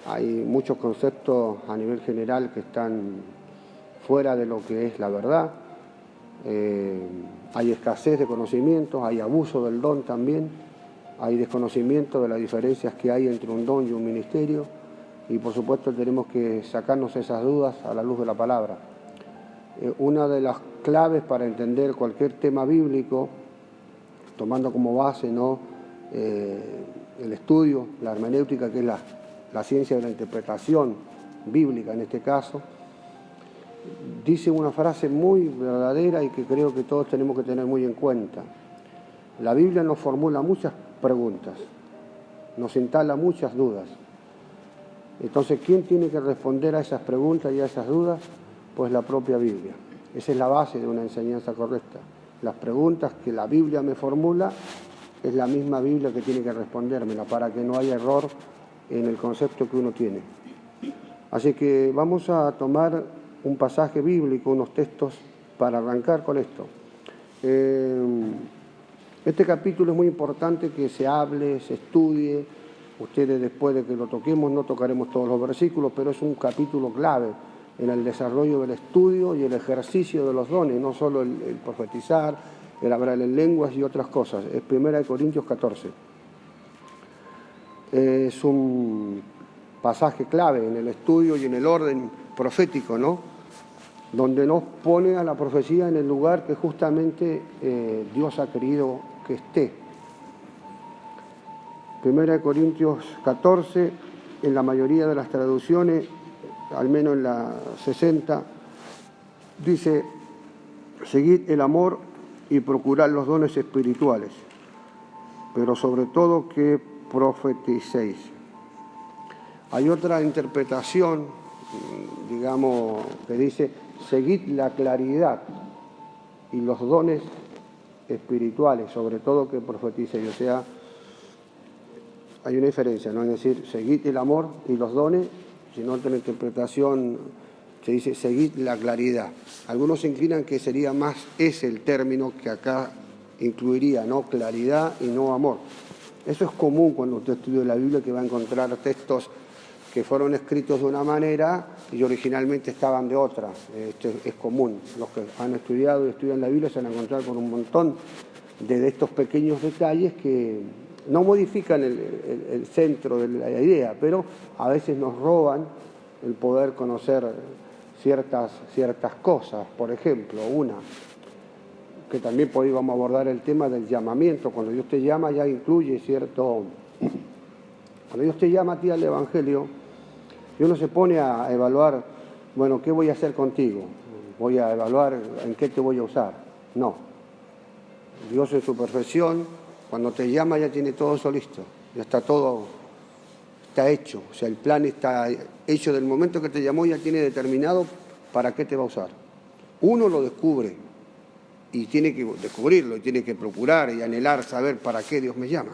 hay muchos conceptos a nivel general que están fuera de lo que es la verdad. Hay escasez de conocimientos, hay abuso del don también, hay desconocimiento de las diferencias que hay entre un don y un ministerio, y por supuesto tenemos que sacarnos esas dudas a la luz de la palabra. Una de las claves para entender cualquier tema bíblico, tomando como base, ¿no?, el estudio, la hermenéutica, que es la ciencia de la interpretación bíblica en este caso, dice una frase muy verdadera y que creo que todos tenemos que tener muy en cuenta. La Biblia nos formula muchas preguntas, nos instala muchas dudas. Entonces, ¿quién tiene que responder a esas preguntas y a esas dudas? Pues la propia Biblia. Esa es la base de una enseñanza correcta. Las preguntas que la Biblia me formula es la misma Biblia que tiene que respondérmela para que no haya error en el concepto que uno tiene. Así que vamos a tomar un pasaje bíblico, unos textos para arrancar con esto. Este capítulo es muy importante que se hable, se estudie. Ustedes, después de que lo toquemos, no tocaremos todos los versículos, pero es un capítulo clave en el desarrollo del estudio y el ejercicio de los dones, no solo el profetizar, el hablar en lenguas y otras cosas. Es 1 Corintios 14. Es un pasaje clave en el estudio y en el orden profético, ¿no?, donde nos pone a la profecía en el lugar que justamente Dios ha querido que esté. 1 Corintios 14, en la mayoría de las traducciones, al menos en la 60, dice: seguid el amor y procurad los dones espirituales, pero sobre todo que profeticéis. Hay otra interpretación, digamos, que dice: seguid la claridad y los dones espirituales, sobre todo que profeticéis. O sea, hay una diferencia, ¿no? Es decir, seguid el amor y los dones, sino otra interpretación se dice seguid la claridad. Algunos se inclinan que sería más ese el término que acá incluiría, ¿no?, claridad y no amor. Eso es común cuando usted estudia la Biblia, que va a encontrar textos que fueron escritos de una manera y originalmente estaban de otra. Esto es común. Los que han estudiado y estudian la Biblia se van a encontrar con un montón de estos pequeños detalles que no modifican el centro de la idea, pero a veces nos roban el poder conocer ciertas cosas. Por ejemplo, una que también podríamos abordar, el tema del llamamiento. Cuando Dios te llama, ya incluye cierto... Cuando Dios te llama a ti al Evangelio, Dios no se pone a evaluar, bueno, ¿qué voy a hacer contigo? Voy a evaluar en qué te voy a usar. No. Dios en su perfección, cuando te llama, ya tiene todo eso listo. Ya está todo, está hecho. O sea, el plan está hecho del momento que te llamó, ya tiene determinado para qué te va a usar. Uno lo descubre y tiene que descubrirlo, y tiene que procurar y anhelar saber para qué Dios me llama.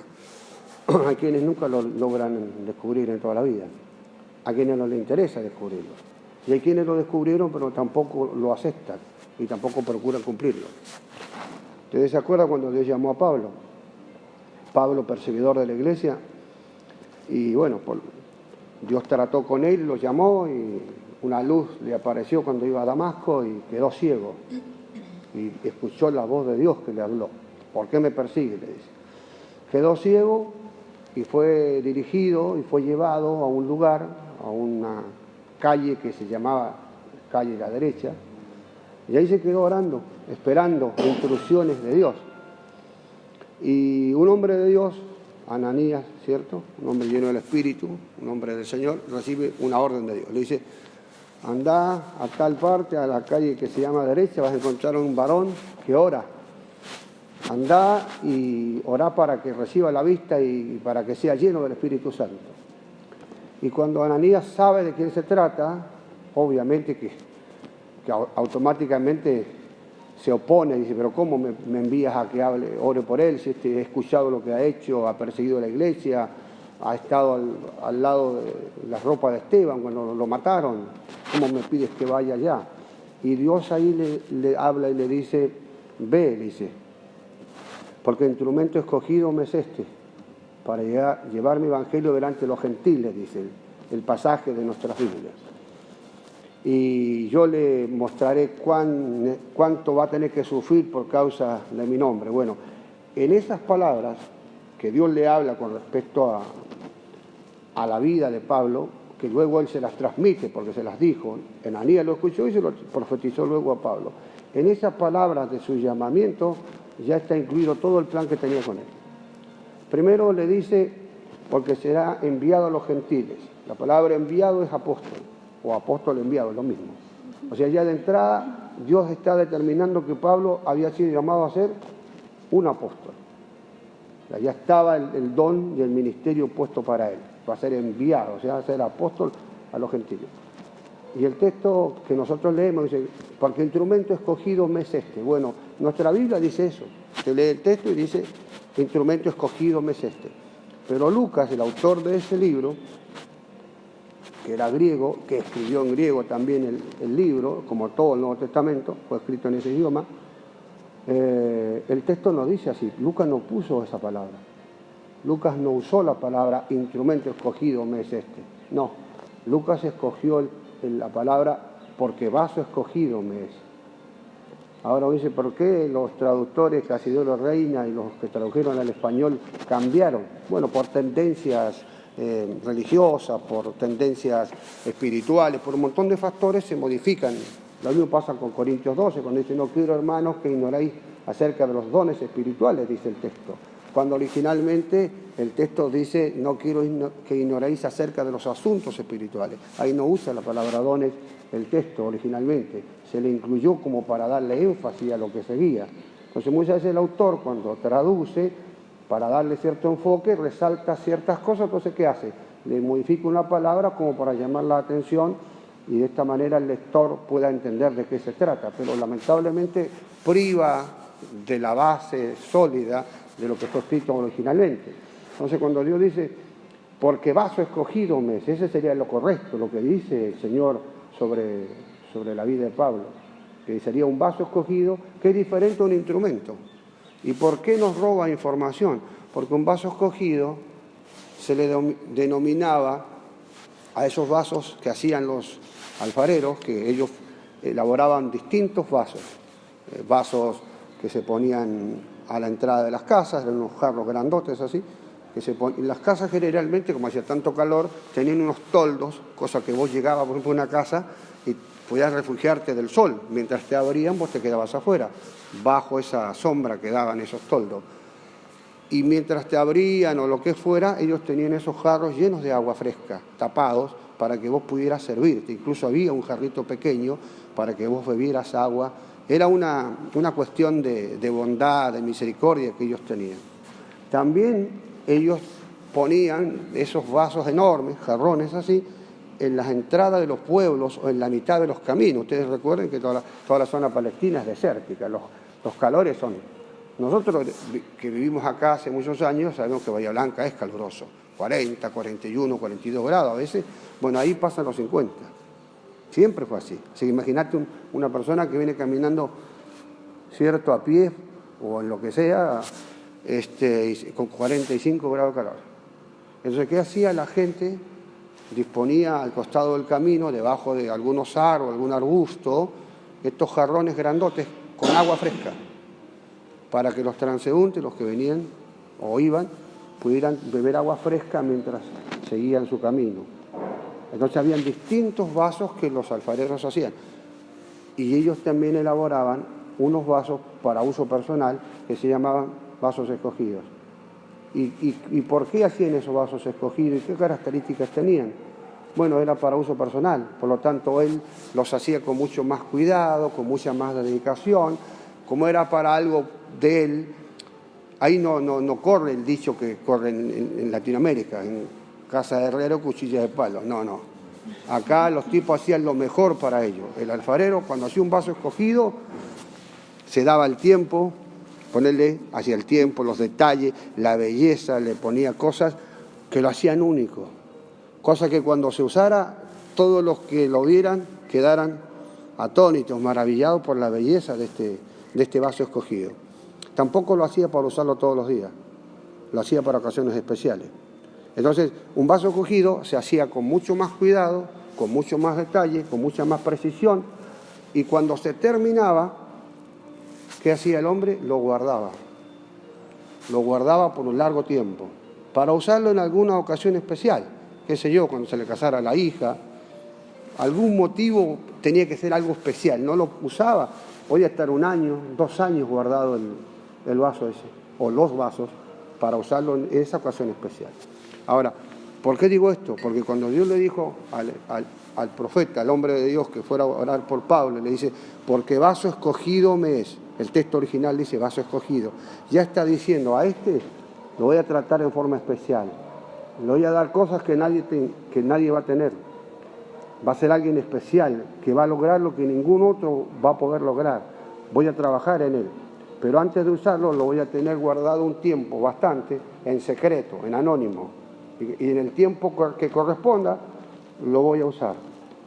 Hay quienes nunca lo logran descubrir en toda la vida. A quienes no les interesa descubrirlo. Y hay quienes lo descubrieron, pero tampoco lo aceptan y tampoco procuran cumplirlo. ¿Ustedes se acuerdan cuando Dios llamó a Pablo? Pablo, perseguidor de la iglesia, y bueno, Dios trató con él, lo llamó, y una luz le apareció cuando iba a Damasco y quedó ciego. Y escuchó la voz de Dios que le habló. ¿Por qué me persigue?, le dice. Quedó ciego y fue dirigido y fue llevado a un lugar, a una calle que se llamaba Calle La Derecha, y ahí se quedó orando, esperando instrucciones de Dios. Y un hombre de Dios, Ananías, ¿cierto?, un hombre lleno del Espíritu, un hombre del Señor, recibe una orden de Dios. Le dice: anda a tal parte, a la calle que se llama Derecha, vas a encontrar a un varón que ora. Andá y orá para que reciba la vista y para que sea lleno del Espíritu Santo. Y cuando Ananías sabe de quién se trata, obviamente que automáticamente se opone, dice: pero ¿cómo me envías a que ore por él? Si he escuchado lo que ha hecho, ha perseguido a la iglesia, ha estado al lado de la ropa de Esteban cuando lo mataron. ¿Cómo me pides que vaya allá? Y Dios ahí le habla y le dice: ve, dice, porque instrumento escogido me es este, para llevar mi evangelio delante de los gentiles, dice él. el pasaje de nuestras Biblias. Y yo le mostraré cuánto va a tener que sufrir por causa de mi nombre. Bueno, en esas palabras que Dios le habla con respecto a la vida de Pablo, que luego él se las transmite porque se las dijo, Ananías lo escuchó y se lo profetizó luego a Pablo. En esas palabras de su llamamiento ya está incluido todo el plan que tenía con él. Primero le dice, porque será enviado a los gentiles. La palabra enviado es apóstol, o apóstol enviado, es lo mismo. O sea, ya de entrada Dios está determinando que Pablo había sido llamado a ser un apóstol. O sea, ya estaba el don y el ministerio puesto para él. Va a ser enviado, o sea, va a ser apóstol a los gentiles. Y el texto que nosotros leemos dice, porque instrumento escogido me es este. Bueno, nuestra Biblia dice eso. Se lee el texto y dice, instrumento escogido me es este. Pero Lucas, el autor de ese libro, que era griego, que escribió en griego también el libro, como todo el Nuevo Testamento, fue escrito en ese idioma, el texto no dice así. Lucas no puso esa palabra. Lucas no usó la palabra instrumento escogido me es este. No, Lucas escogió la palabra porque vaso escogido me es. Ahora dice, ¿por qué los traductores, Casidoro Reina y los que tradujeron al español cambiaron? Bueno, por tendencias religiosas, por tendencias espirituales, por un montón de factores se modifican. Lo mismo pasa con Corintios 12, cuando dice, no quiero, hermanos, que ignoréis acerca de los dones espirituales, dice el texto. Cuando originalmente el texto dice, no quiero que ignoréis acerca de los asuntos espirituales. Ahí no usa la palabra dones el texto originalmente. Se le incluyó como para darle énfasis a lo que seguía. Entonces muchas veces el autor, cuando traduce, para darle cierto enfoque, resalta ciertas cosas. Entonces, ¿qué hace? Le modifica una palabra como para llamar la atención y de esta manera el lector pueda entender de qué se trata. Pero lamentablemente priva de la base sólida de lo que fue escrito originalmente. Entonces, cuando Dios dice, porque vaso escogido me es, ese sería lo correcto, lo que dice el Señor sobre la vida de Pablo, que sería un vaso escogido, que es diferente a un instrumento. ¿Y por qué nos roba información? Porque un vaso escogido se le denominaba a esos vasos que hacían los alfareros, que ellos elaboraban distintos vasos, vasos que se ponían a la entrada de las casas, eran unos jarros grandotes así, que en las casas generalmente, como hacía tanto calor, tenían unos toldos, cosa que vos llegabas, por ejemplo, a una casa y podías refugiarte del sol. Mientras te abrían, vos te quedabas afuera, bajo esa sombra que daban esos toldos. Y mientras te abrían o lo que fuera, ellos tenían esos jarros llenos de agua fresca, tapados, para que vos pudieras servirte. Incluso había un jarrito pequeño para que vos bebieras agua. Era una cuestión de bondad, de misericordia que ellos tenían. También ellos ponían esos vasos enormes, jarrones así, en las entradas de los pueblos o en la mitad de los caminos. Ustedes recuerden que toda la zona palestina es desértica, los calores son... Nosotros que vivimos acá hace muchos años sabemos que Bahía Blanca es caluroso, 40, 41, 42 grados a veces. Bueno, ahí pasan los 50. Siempre fue así. Así que imagínate una persona que viene caminando, cierto, a pie o en lo que sea, con 45 grados de calor. Entonces, ¿qué hacía la gente? Disponía al costado del camino, debajo de algunos árboles, algún arbusto, estos jarrones grandotes con agua fresca, para que los transeúntes, los que venían o iban, pudieran beber agua fresca mientras seguían su camino. Entonces habían distintos vasos que los alfareros hacían. Y ellos también elaboraban unos vasos para uso personal que se llamaban vasos escogidos. ¿Y por qué hacían esos vasos escogidos? ¿Y qué características tenían? Bueno, era para uso personal. Por lo tanto, él los hacía con mucho más cuidado, con mucha más dedicación. Como era para algo de él, ahí no corre el dicho que corre en Latinoamérica, en casa de herrero, cuchilla de palo. No. Acá los tipos hacían lo mejor para ellos. El alfarero, cuando hacía un vaso escogido, se daba el tiempo, hacía el tiempo, los detalles, la belleza, le ponía cosas que lo hacían único. Cosa que cuando se usara, todos los que lo vieran quedaran atónitos, maravillados por la belleza de este vaso escogido. Tampoco lo hacía para usarlo todos los días, lo hacía para ocasiones especiales. Entonces, un vaso escogido se hacía con mucho más cuidado, con mucho más detalle, con mucha más precisión, y cuando se terminaba, ¿qué hacía el hombre? Lo guardaba por un largo tiempo, para usarlo en alguna ocasión especial, qué sé yo, cuando se le casara a la hija, algún motivo tenía que ser algo especial, no lo usaba, podía estar 1 año, 2 años guardado el vaso ese, o los vasos, para usarlo en esa ocasión especial. Ahora, ¿por qué digo esto? Porque cuando Dios le dijo al profeta, al hombre de Dios que fuera a orar por Pablo, le dice, porque vaso escogido me es. El texto original dice vaso escogido. Ya está diciendo, a este lo voy a tratar en forma especial. Le voy a dar cosas que nadie va a tener. Va a ser alguien especial, que va a lograr lo que ningún otro va a poder lograr. Voy a trabajar en él. Pero antes de usarlo, lo voy a tener guardado un tiempo bastante en secreto, en anónimo. Y en el tiempo que corresponda, lo voy a usar.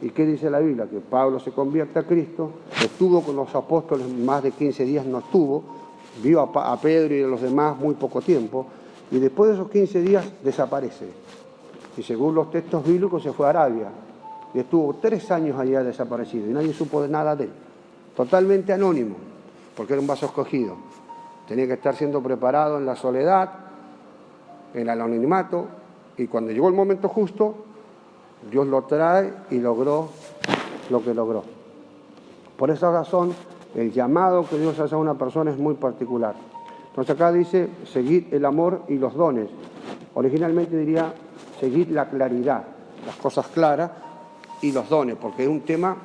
¿Y qué dice la Biblia? Que Pablo se convierte a Cristo, estuvo con los apóstoles más de 15 días, no estuvo, vio a Pedro y a los demás muy poco tiempo, y después de esos 15 días desaparece. Y según los textos bíblicos se fue a Arabia, y estuvo 3 años allá desaparecido, y nadie supo de nada de él. Totalmente anónimo, porque era un vaso escogido. Tenía que estar siendo preparado en la soledad, en el anonimato, y cuando llegó el momento justo, Dios lo trae y logró lo que logró. Por esa razón, el llamado que Dios hace a una persona es muy particular. Entonces acá dice, seguid el amor y los dones. Originalmente diría, seguid la claridad, las cosas claras y los dones, porque es un tema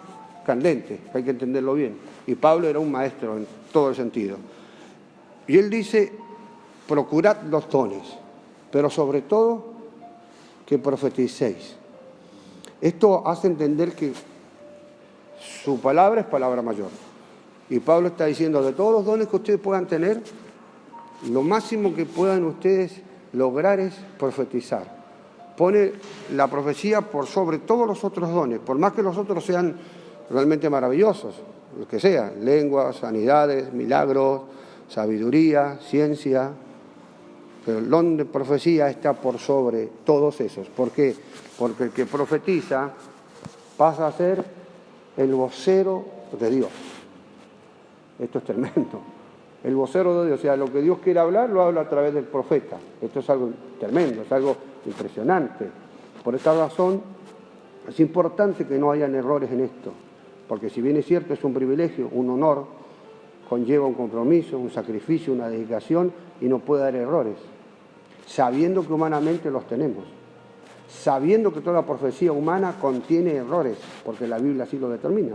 candente, hay que entenderlo bien. Y Pablo era un maestro en todo el sentido. Y él dice, procurad los dones, pero sobre todo que profeticéis. Esto hace entender que su palabra es palabra mayor. Y Pablo está diciendo, de todos los dones que ustedes puedan tener, lo máximo que puedan ustedes lograr es profetizar. Pone la profecía por sobre todos los otros dones, por más que los otros sean realmente maravillosos, lo que sea, lenguas, sanidades, milagros, sabiduría, ciencia, pero el don de profecía está por sobre todos esos. ¿Por qué? Porque el que profetiza pasa a ser el vocero de Dios. Esto es tremendo. El vocero de Dios, o sea, lo que Dios quiere hablar, lo habla a través del profeta. Esto es algo tremendo, es algo impresionante. Por esta razón, es importante que no hayan errores en esto, porque si bien es cierto, es un privilegio, un honor, conlleva un compromiso, un sacrificio, una dedicación, y no puede haber errores, sabiendo que humanamente los tenemos, sabiendo que toda profecía humana contiene errores, porque la Biblia así lo determina.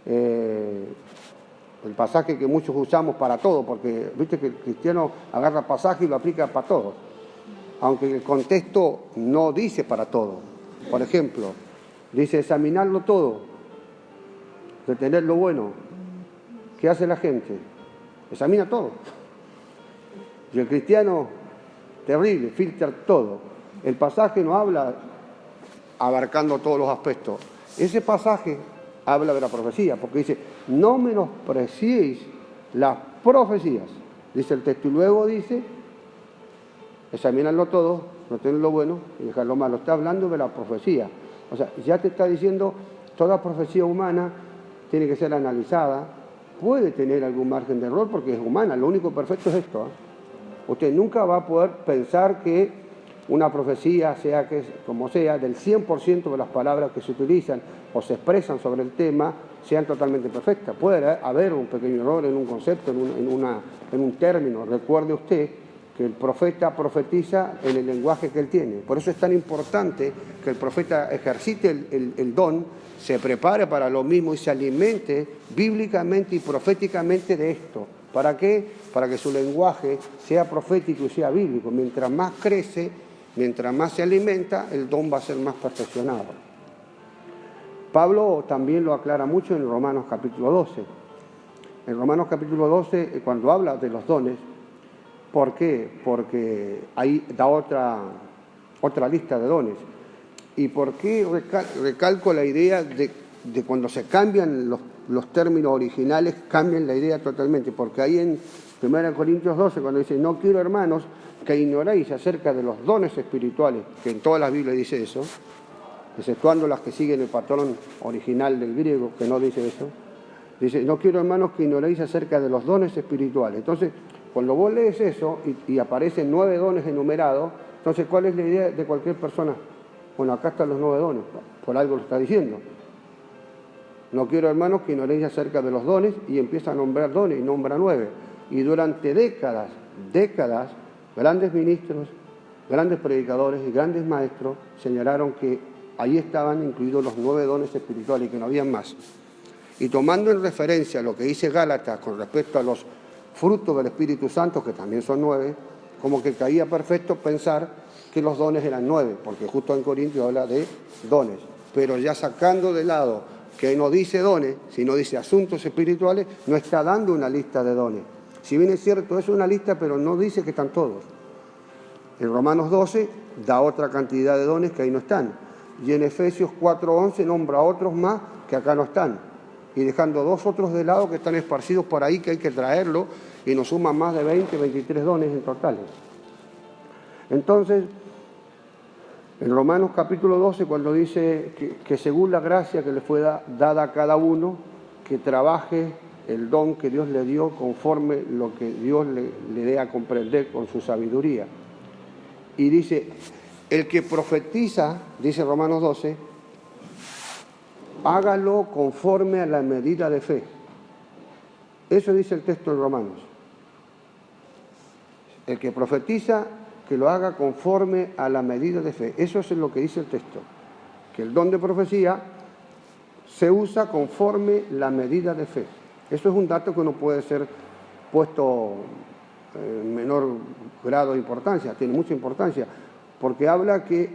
El pasaje que muchos usamos para todo, porque viste que el cristiano agarra pasaje y lo aplica para todo, aunque el contexto no dice para todo. Por ejemplo, dice examinarlo todo, retener lo bueno. ¿Qué hace la gente? Examina todo. Y el cristiano, terrible, filtra todo. El pasaje no habla abarcando todos los aspectos. Ese pasaje habla de la profecía, porque dice, no menospreciéis las profecías, dice el texto, y luego dice, examinarlo todo, retener lo bueno y dejar lo malo. Está hablando de la profecía. O sea, ya te está diciendo, toda profecía humana tiene que ser analizada, puede tener algún margen de error porque es humana, lo único perfecto es esto. Usted nunca va a poder pensar que una profecía, sea que como sea, del 100% de las palabras que se utilizan o se expresan sobre el tema, sean totalmente perfectas. Puede haber un pequeño error en un concepto, en un término. Recuerde usted que el profeta profetiza en el lenguaje que él tiene. Por eso es tan importante que el profeta ejercite el don, se prepare para lo mismo y se alimente bíblicamente y proféticamente de esto. ¿Para qué? Para que su lenguaje sea profético y sea bíblico. Mientras más crece, mientras más se alimenta, el don va a ser más perfeccionado. Pablo también lo aclara mucho en Romanos capítulo 12. En Romanos capítulo 12, cuando habla de los dones, ¿por qué? Porque ahí da otra lista de dones. ¿Y por qué recalco la idea de cuando se cambian los términos originales, cambian la idea totalmente? Porque ahí en 1 Corintios 12, cuando dice, no quiero hermanos que ignoráis acerca de los dones espirituales, que en todas las Biblias dice eso, exceptuando las que siguen el patrón original del griego, que no dice eso, dice, no quiero, hermanos, que ignoréis acerca de los dones espirituales. Entonces, cuando vos lees eso y aparecen 9 dones enumerados, entonces, ¿cuál es la idea de cualquier persona? Bueno, acá están los 9 dones, por algo lo está diciendo. No quiero, hermanos, que ignoréis acerca de los dones, y empieza a nombrar dones, y nombra 9. Y durante décadas, grandes ministros, grandes predicadores y grandes maestros señalaron que ahí estaban incluidos los 9 dones espirituales y que no habían más. Y tomando en referencia lo que dice Gálatas con respecto a los frutos del Espíritu Santo, que también son 9, como que caía perfecto pensar que los dones eran 9, porque justo en Corintios habla de dones. Pero ya sacando de lado que no dice dones, sino dice asuntos espirituales, no está dando una lista de dones. Si bien es cierto, es una lista, pero no dice que están todos. En Romanos 12 da otra cantidad de dones que ahí no están. Y en Efesios 4:11 nombra otros más que acá no están. Y dejando 2 otros de lado que están esparcidos por ahí, que hay que traerlo, y nos suman más de 20, 23 dones en total. Entonces, en Romanos capítulo 12, cuando dice que según la gracia que le fue dada a cada uno, que trabaje el don que Dios le dio conforme lo que Dios le dé a comprender con su sabiduría. Y dice, el que profetiza, dice Romanos 12, hágalo conforme a la medida de fe. Eso dice el texto en Romanos. El que profetiza, que lo haga conforme a la medida de fe. Eso es lo que dice el texto. Que el don de profecía se usa conforme la medida de fe. Eso es un dato que no puede ser puesto en menor grado de importancia, tiene mucha importancia, porque habla que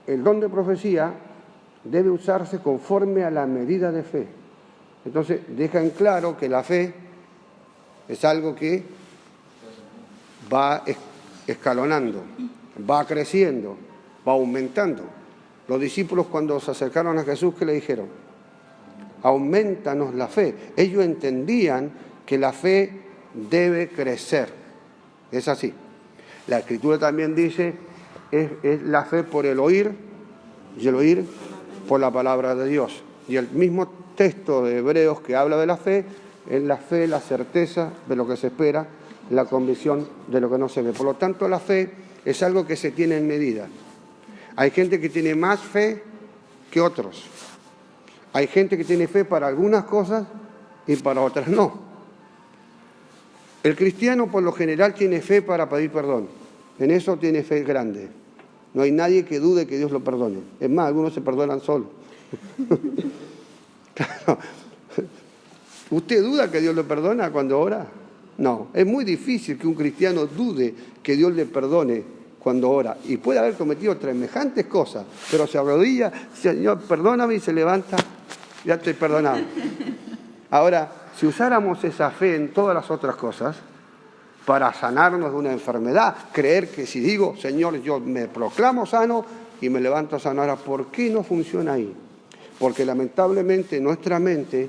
el don de profecía debe usarse conforme a la medida de fe. Entonces, deja en claro que la fe es algo que va escalonando, va creciendo, va aumentando. Los discípulos, cuando se acercaron a Jesús, ¿qué le dijeron? Aumentanos la fe. Ellos entendían que la fe debe crecer. Es así. La Escritura también dice, es la fe por el oír, y el oír por la palabra de Dios. Y el mismo texto de Hebreos que habla de la fe, es la fe, la certeza de lo que se espera, la convicción de lo que no se ve. Por lo tanto, la fe es algo que se tiene en medida. Hay gente que tiene más fe que otros. Hay gente que tiene fe para algunas cosas y para otras no. El cristiano por lo general tiene fe para pedir perdón. En eso tiene fe grande. No hay nadie que dude que Dios lo perdone. Es más, algunos se perdonan solos. Claro. ¿Usted duda que Dios le perdona cuando ora? No, es muy difícil que un cristiano dude que Dios le perdone cuando ora. Y puede haber cometido semejantes cosas, pero se arrodilla, Señor, perdóname, y se levanta, ya estoy perdonado. Ahora, si usáramos esa fe en todas las otras cosas, para sanarnos de una enfermedad, creer que si digo, Señor, yo me proclamo sano y me levanto sano. Ahora, ¿por qué no funciona ahí? Porque lamentablemente nuestra mente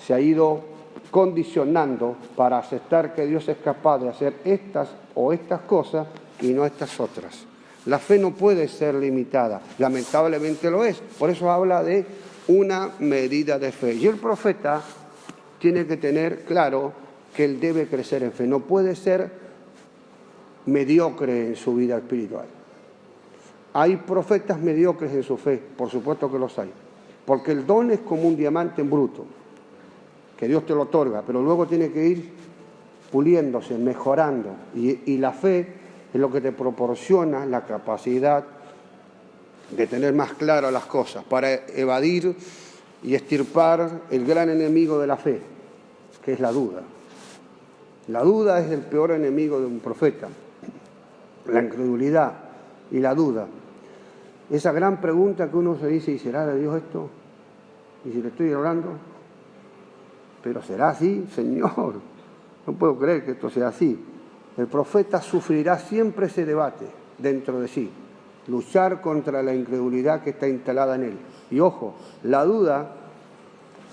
se ha ido condicionando para aceptar que Dios es capaz de hacer estas o estas cosas y no estas otras. La fe no puede ser limitada, lamentablemente lo es. Por eso habla de una medida de fe. Y el profeta tiene que tener claro que él debe crecer en fe. No puede ser mediocre en su vida espiritual. Hay profetas mediocres en su fe, por supuesto que los hay. Porque el don es como un diamante en bruto, que Dios te lo otorga, pero luego tiene que ir puliéndose, mejorando. Y la fe es lo que te proporciona la capacidad de tener más claras las cosas, para evadir y extirpar el gran enemigo de la fe, que es la duda. La duda es el peor enemigo de un profeta, la incredulidad y la duda. Esa gran pregunta que uno se dice, ¿y será de Dios esto? ¿Y si le estoy orando? ¿Pero será así, Señor? No puedo creer que esto sea así. El profeta sufrirá siempre ese debate dentro de sí, luchar contra la incredulidad que está instalada en él. Y ojo, la duda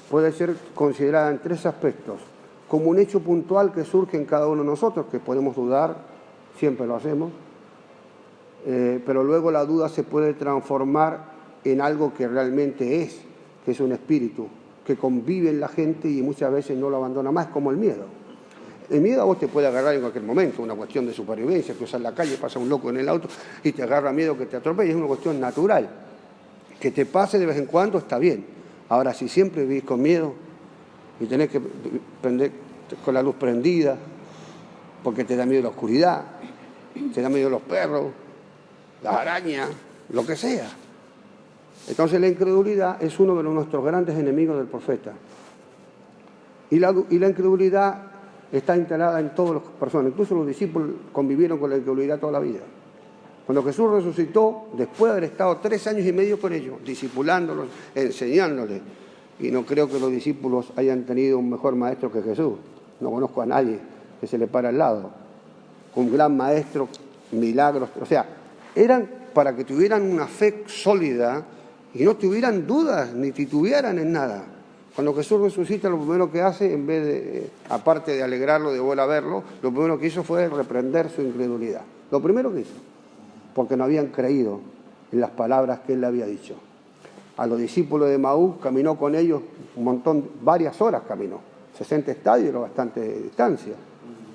puede ser considerada en 3 aspectos: como un hecho puntual que surge en cada uno de nosotros, que podemos dudar siempre lo hacemos, pero luego la duda se puede transformar en algo que realmente es, que es un espíritu, que convive en la gente y muchas veces no lo abandona más, como el miedo. El miedo a vos te puede agarrar en cualquier momento, una cuestión de supervivencia, cruzar la calle, pasa un loco en el auto y te agarra miedo que te atropelle, es una cuestión natural. Que te pase de vez en cuando está bien. Ahora, si siempre vivís con miedo y tenés que prender con la luz prendida, porque te da miedo la oscuridad, te da miedo los perros, las arañas, lo que sea. Entonces la incredulidad es uno de nuestros grandes enemigos del profeta. Y la incredulidad está instalada en todas las personas. Incluso los discípulos convivieron con la incredulidad toda la vida. Cuando Jesús resucitó, después de haber estado 3 años y medio con ellos, discipulándolos, enseñándoles, y no creo que los discípulos hayan tenido un mejor maestro que Jesús. No conozco a nadie que se le para al lado. Un gran maestro, milagros, o sea, eran para que tuvieran una fe sólida y no tuvieran dudas ni titubearan en nada. Cuando Jesús resucita, lo primero que hace, en vez de, aparte de alegrarlo, de volver a verlo, lo primero que hizo fue reprender su incredulidad. Lo primero que hizo, porque no habían creído en las palabras que él le había dicho. A los discípulos de Maús caminó con ellos un montón, varias horas caminó, 60 estadios, era bastante distancia.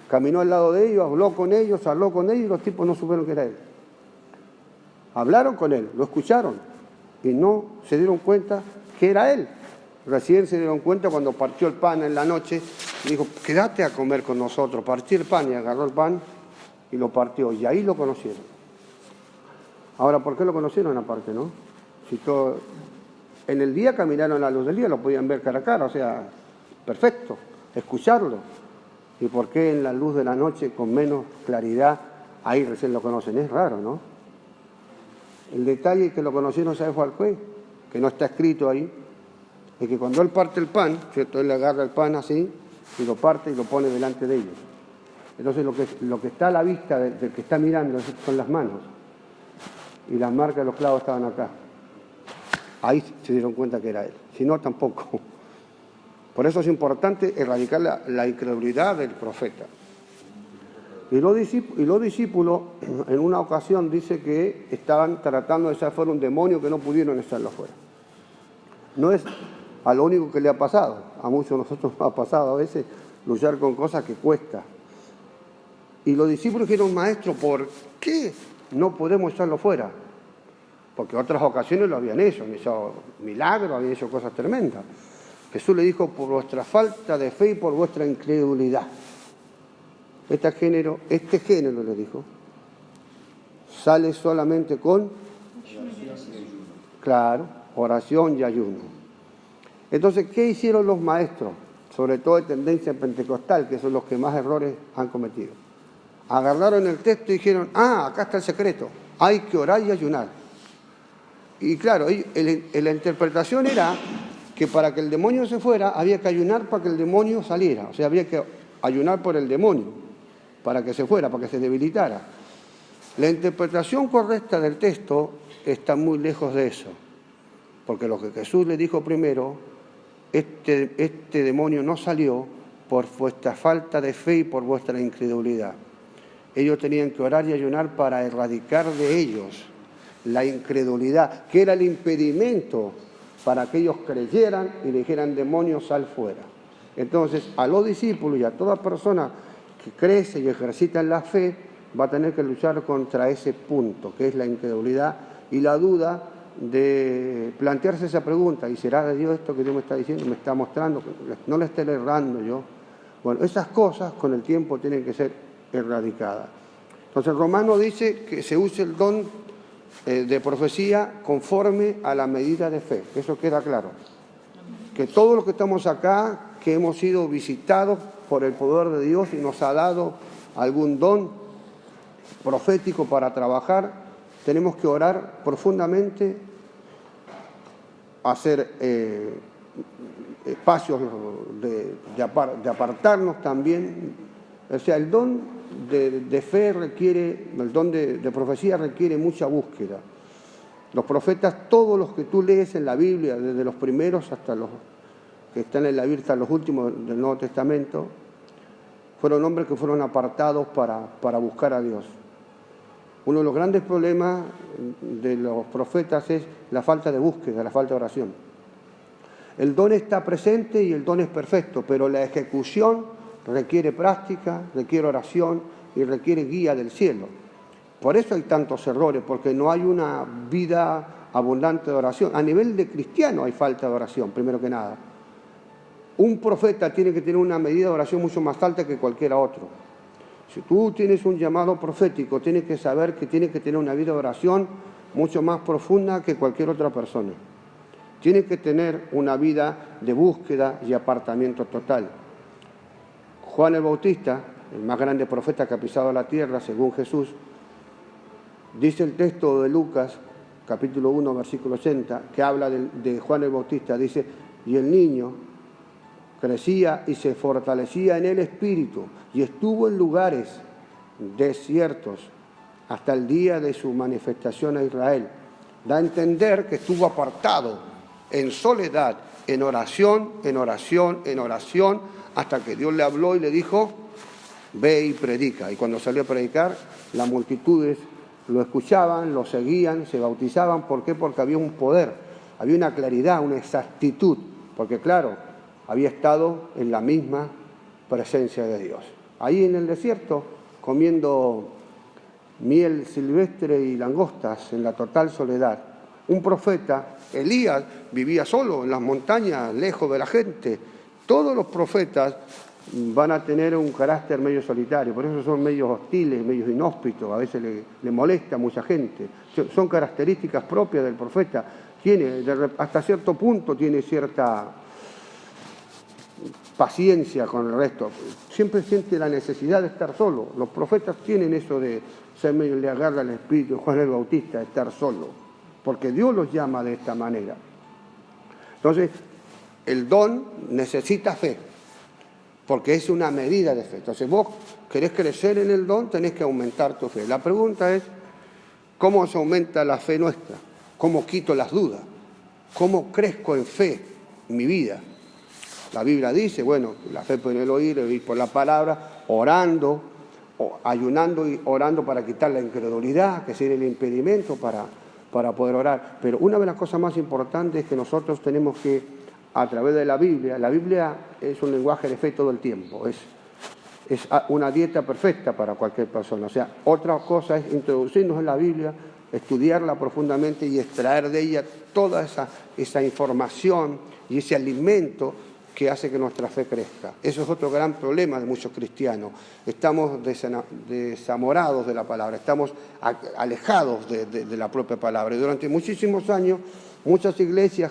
Caminó al lado de ellos, habló con ellos y los tipos no supieron que era él. Hablaron con él, lo escucharon y no se dieron cuenta que era él. Recién se dieron cuenta cuando partió el pan en la noche, dijo, quédate a comer con nosotros. Partió el pan y agarró el pan y lo partió, y ahí lo conocieron. Ahora, ¿por qué lo conocieron aparte, no? Si todo, en el día caminaron a la luz del día, lo podían ver cara a cara, o sea, perfecto, escucharlo. ¿Y por qué en la luz de la noche, con menos claridad, ahí recién lo conocen? Es raro, ¿no? El detalle que lo conocieron, ¿sabes cuál fue? Que no está escrito ahí. Es que cuando él parte el pan, ¿cierto? Él le agarra el pan así y lo parte y lo pone delante de ellos. Entonces lo que está a la vista del que está mirando son las manos. Y las marcas de los clavos estaban acá. Ahí se dieron cuenta que era él. Si no, tampoco. Por eso es importante erradicar la incredulidad del profeta. Y los discípulos, en una ocasión, dice que estaban tratando de echar fuera un demonio que no pudieron echarlo fuera. No es a lo único que le ha pasado. A muchos de nosotros nos ha pasado a veces luchar con cosas que cuesta. Y los discípulos dijeron, maestro, ¿por qué no podemos echarlo fuera? Porque en otras ocasiones lo habían hecho milagros, habían hecho cosas tremendas. Jesús le dijo, por vuestra falta de fe y por vuestra incredulidad. Este género le dijo, sale solamente con, claro, oración y ayuno. Entonces, ¿qué hicieron los maestros? Sobre todo de tendencia pentecostal, que son los que más errores han cometido. Agarraron el texto y dijeron, acá está el secreto, hay que orar y ayunar. Y claro, la interpretación era que para que el demonio se fuera, había que ayunar para que el demonio saliera. O sea, había que ayunar por el demonio, para que se fuera, para que se debilitara. La interpretación correcta del texto está muy lejos de eso. Porque lo que Jesús le dijo primero, este demonio no salió por vuestra falta de fe y por vuestra incredulidad. Ellos tenían que orar y ayunar para erradicar de ellos la incredulidad, que era el impedimento para que ellos creyeran y le dijeran, demonio, sal fuera. Entonces, a los discípulos y a toda persona que crece y ejercita en la fe, va a tener que luchar contra ese punto, que es la incredulidad y la duda de plantearse esa pregunta, ¿y será de Dios esto que Dios me está diciendo, me está mostrando? No le esté errando yo. Bueno, esas cosas con el tiempo tienen que ser erradicadas. Entonces, Romano dice que se use el don de profecía conforme a la medida de fe. Eso queda claro. Que todos los que estamos acá, que hemos sido visitados por el poder de Dios y nos ha dado algún don profético para trabajar, tenemos que orar profundamente, hacer espacios de apartarnos también. O sea, el don de fe requiere, el don de profecía requiere mucha búsqueda. Los profetas, todos los que tú lees en la Biblia, desde los primeros hasta los que están en la Biblia, hasta los últimos del Nuevo Testamento, fueron hombres que fueron apartados para buscar a Dios. Uno de los grandes problemas de los profetas es la falta de búsqueda, la falta de oración. El don está presente y el don es perfecto, pero la ejecución requiere práctica, requiere oración y requiere guía del cielo. Por eso hay tantos errores, porque no hay una vida abundante de oración. A nivel de cristiano hay falta de oración, primero que nada. Un profeta tiene que tener una medida de oración mucho más alta que cualquier otro. Si tú tienes un llamado profético, tienes que saber que tienes que tener una vida de oración mucho más profunda que cualquier otra persona. Tienes que tener una vida de búsqueda y apartamiento total. Juan el Bautista, el más grande profeta que ha pisado la tierra, según Jesús, dice el texto de Lucas, capítulo 1, versículo 80, que habla de Juan el Bautista, dice, y el niño crecía y se fortalecía en el espíritu y estuvo en lugares desiertos hasta el día de su manifestación a Israel. Da a entender que estuvo apartado, en soledad, en oración, hasta que Dios le habló y le dijo, ve y predica. Y cuando salió a predicar, las multitudes lo escuchaban, lo seguían, se bautizaban. ¿Por qué? Porque había un poder, había una claridad, una exactitud. Porque claro, había estado en la misma presencia de Dios. Ahí en el desierto, comiendo miel silvestre y langostas en la total soledad. Un profeta, Elías, vivía solo en las montañas, lejos de la gente. Todos los profetas van a tener un carácter medio solitario, por eso son medios hostiles, medios inhóspitos, a veces le molesta a mucha gente. Son características propias del profeta. Hasta cierto punto tiene cierta paciencia con el resto. Siempre siente la necesidad de estar solo. Los profetas tienen eso de ser medio, le agarra el espíritu, Juan el Bautista, de estar solo, porque Dios los llama de esta manera. Entonces, el don necesita fe, porque es una medida de fe. Entonces, vos querés crecer en el don, tenés que aumentar tu fe. La pregunta es, ¿cómo se aumenta la fe nuestra? ¿Cómo quito las dudas? ¿Cómo crezco en fe en mi vida? La Biblia dice, bueno, la fe por el oír por la palabra, orando, ayunando y orando para quitar la incredulidad, que sería el impedimento para poder orar. Pero una de las cosas más importantes es que nosotros tenemos que, a través de la Biblia es un lenguaje de fe todo el tiempo, es una dieta perfecta para cualquier persona. O sea, otra cosa es introducirnos en la Biblia, estudiarla profundamente y extraer de ella toda esa información y ese alimento que hace que nuestra fe crezca. Eso es otro gran problema de muchos cristianos. Estamos desamorados de la palabra, estamos alejados de la propia palabra. Y durante muchísimos años, muchas iglesias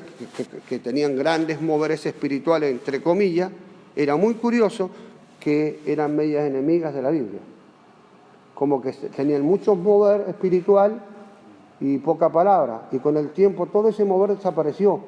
que tenían grandes moveres espirituales, entre comillas, era muy curioso que eran medias enemigas de la Biblia. Como que tenían mucho mover espiritual y poca palabra. Y con el tiempo todo ese mover desapareció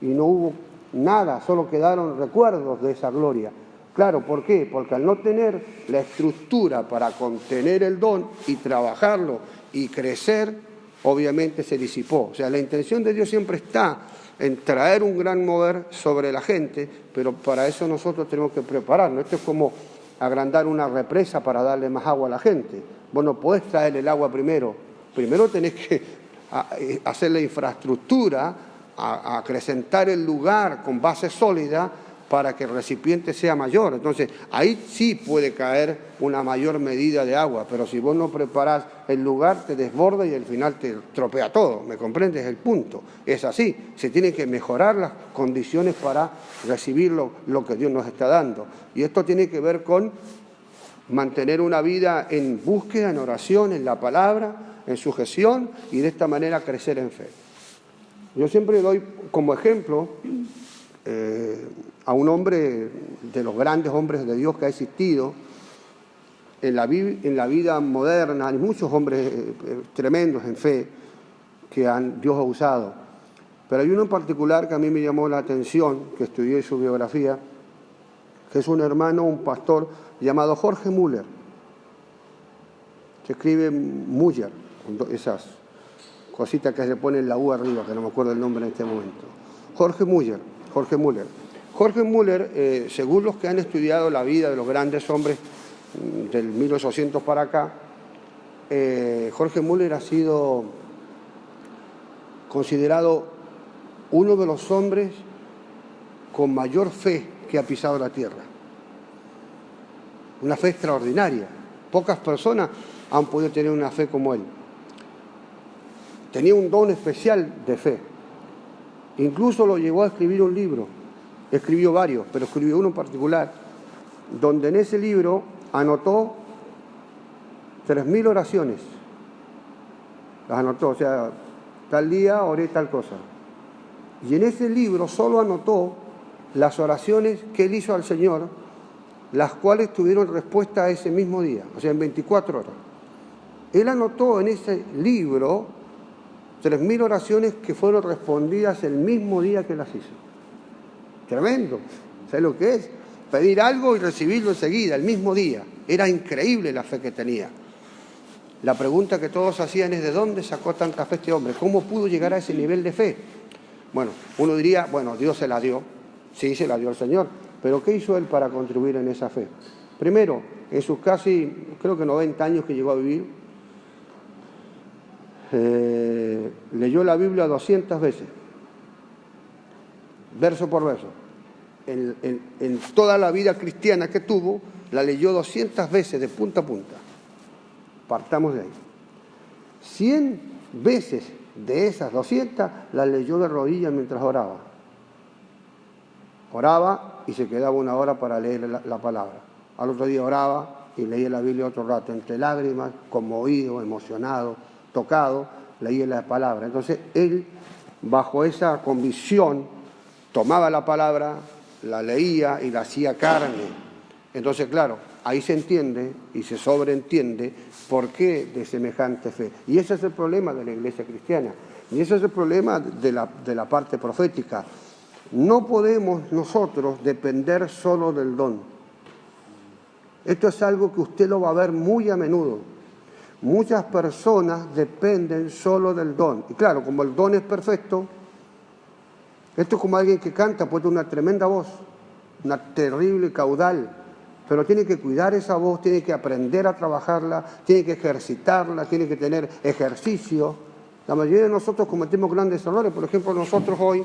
y no hubo nada, solo quedaron recuerdos de esa gloria. Claro, ¿por qué? Porque al no tener la estructura para contener el don y trabajarlo y crecer, obviamente se disipó. O sea, la intención de Dios siempre está en traer un gran mover sobre la gente, pero para eso nosotros tenemos que prepararnos. Esto es como agrandar una represa para darle más agua a la gente. Vos no podés traer el agua primero tenés que hacer la infraestructura, acrecentar el lugar con base sólida para que el recipiente sea mayor. Entonces, ahí sí puede caer una mayor medida de agua, pero si vos no preparás el lugar, te desborda y al final te tropea todo. ¿Me comprendes el punto? Es así. Se tienen que mejorar las condiciones para recibir lo que Dios nos está dando. Y esto tiene que ver con mantener una vida en búsqueda, en oración, en la palabra, en sujeción y de esta manera crecer en fe. Yo siempre doy como ejemplo a un hombre de los grandes hombres de Dios que ha existido en la vida moderna. Hay muchos hombres tremendos en fe que Dios ha usado. Pero hay uno en particular que a mí me llamó la atención, que estudié su biografía, que es un hermano, un pastor llamado Jorge Müller. Se escribe Müller, con esas cositas que se ponen la U arriba, que no me acuerdo el nombre en este momento. Jorge Müller. Jorge Müller, según los que han estudiado la vida de los grandes hombres del 1800 para acá, Jorge Müller ha sido considerado uno de los hombres con mayor fe que ha pisado la tierra. Una fe extraordinaria. Pocas personas han podido tener una fe como él. Tenía un don especial de fe. Incluso lo llevó a escribir un libro. Escribió varios, pero escribió uno en particular, donde en ese libro anotó 3000 oraciones. Las anotó, o sea, tal día oré tal cosa. Y en ese libro solo anotó las oraciones que él hizo al Señor, las cuales tuvieron respuesta ese mismo día, o sea, en 24 horas. Él anotó en ese libro 3000 oraciones que fueron respondidas el mismo día que las hizo. Tremendo. ¿Sabes lo que es? Pedir algo y recibirlo enseguida, el mismo día. Era increíble la fe que tenía. La pregunta que todos hacían es: ¿de dónde sacó tanta fe este hombre? ¿Cómo pudo llegar a ese nivel de fe? Bueno, uno diría, bueno, Dios se la dio. Sí, se la dio el Señor. Pero ¿qué hizo él para contribuir en esa fe? Primero, en sus casi, creo que 90 años que llegó a vivir, leyó la Biblia 200 veces, verso por verso. En toda la vida cristiana que tuvo, la leyó 200 veces de punta a punta. Partamos de ahí. 100 veces de esas 200 las leyó de rodillas mientras oraba. Oraba y se quedaba una hora para leer la palabra. Al otro día oraba y leía la Biblia otro rato, entre lágrimas, conmovido, emocionado, tocado, leía la palabra. Entonces él, bajo esa convicción, tomaba la palabra, la leía y la hacía carne. Entonces, claro, ahí se entiende y se sobreentiende por qué de semejante fe. Y ese es el problema de la iglesia cristiana. Y ese es el problema de la parte profética. No podemos nosotros depender solo del don. Esto es algo que usted lo va a ver muy a menudo. Muchas personas dependen solo del don. Y claro, como el don es perfecto, esto es como alguien que canta, puede tener una tremenda voz, una terrible caudal, pero tiene que cuidar esa voz, tiene que aprender a trabajarla, tiene que ejercitarla, tiene que tener ejercicio. La mayoría de nosotros cometemos grandes errores. Por ejemplo, nosotros hoy,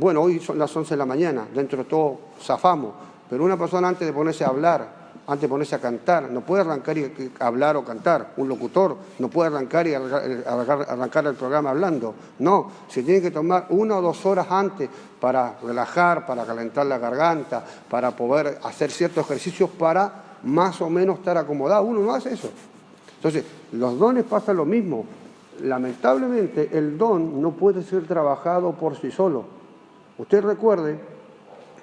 hoy son las 11 de la mañana, dentro de todo zafamos, pero una persona antes de ponerse a hablar, antes de ponerse a cantar, no puede arrancar y hablar o cantar. Un locutor no puede arrancar y arrancar el programa hablando. No, se tiene que tomar 1 o 2 horas antes para relajar, para calentar la garganta, para poder hacer ciertos ejercicios para más o menos estar acomodado. Uno no hace eso. Entonces, los dones pasa lo mismo. Lamentablemente, el don no puede ser trabajado por sí solo. Usted recuerde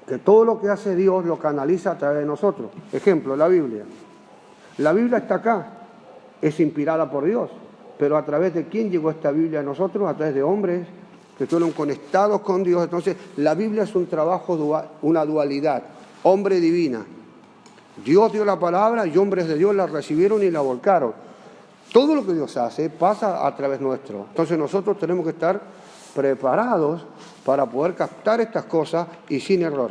que todo lo que hace Dios lo canaliza a través de nosotros. Ejemplo, la Biblia. La Biblia está acá, es inspirada por Dios, pero ¿a través de quién llegó esta Biblia a nosotros? A través de hombres que estuvieron conectados con Dios. Entonces, la Biblia es un trabajo dual, una dualidad, hombre divina. Dios dio la palabra y hombres de Dios la recibieron y la volcaron. Todo lo que Dios hace pasa a través nuestro. Entonces nosotros tenemos que estar preparados para poder captar estas cosas y sin error.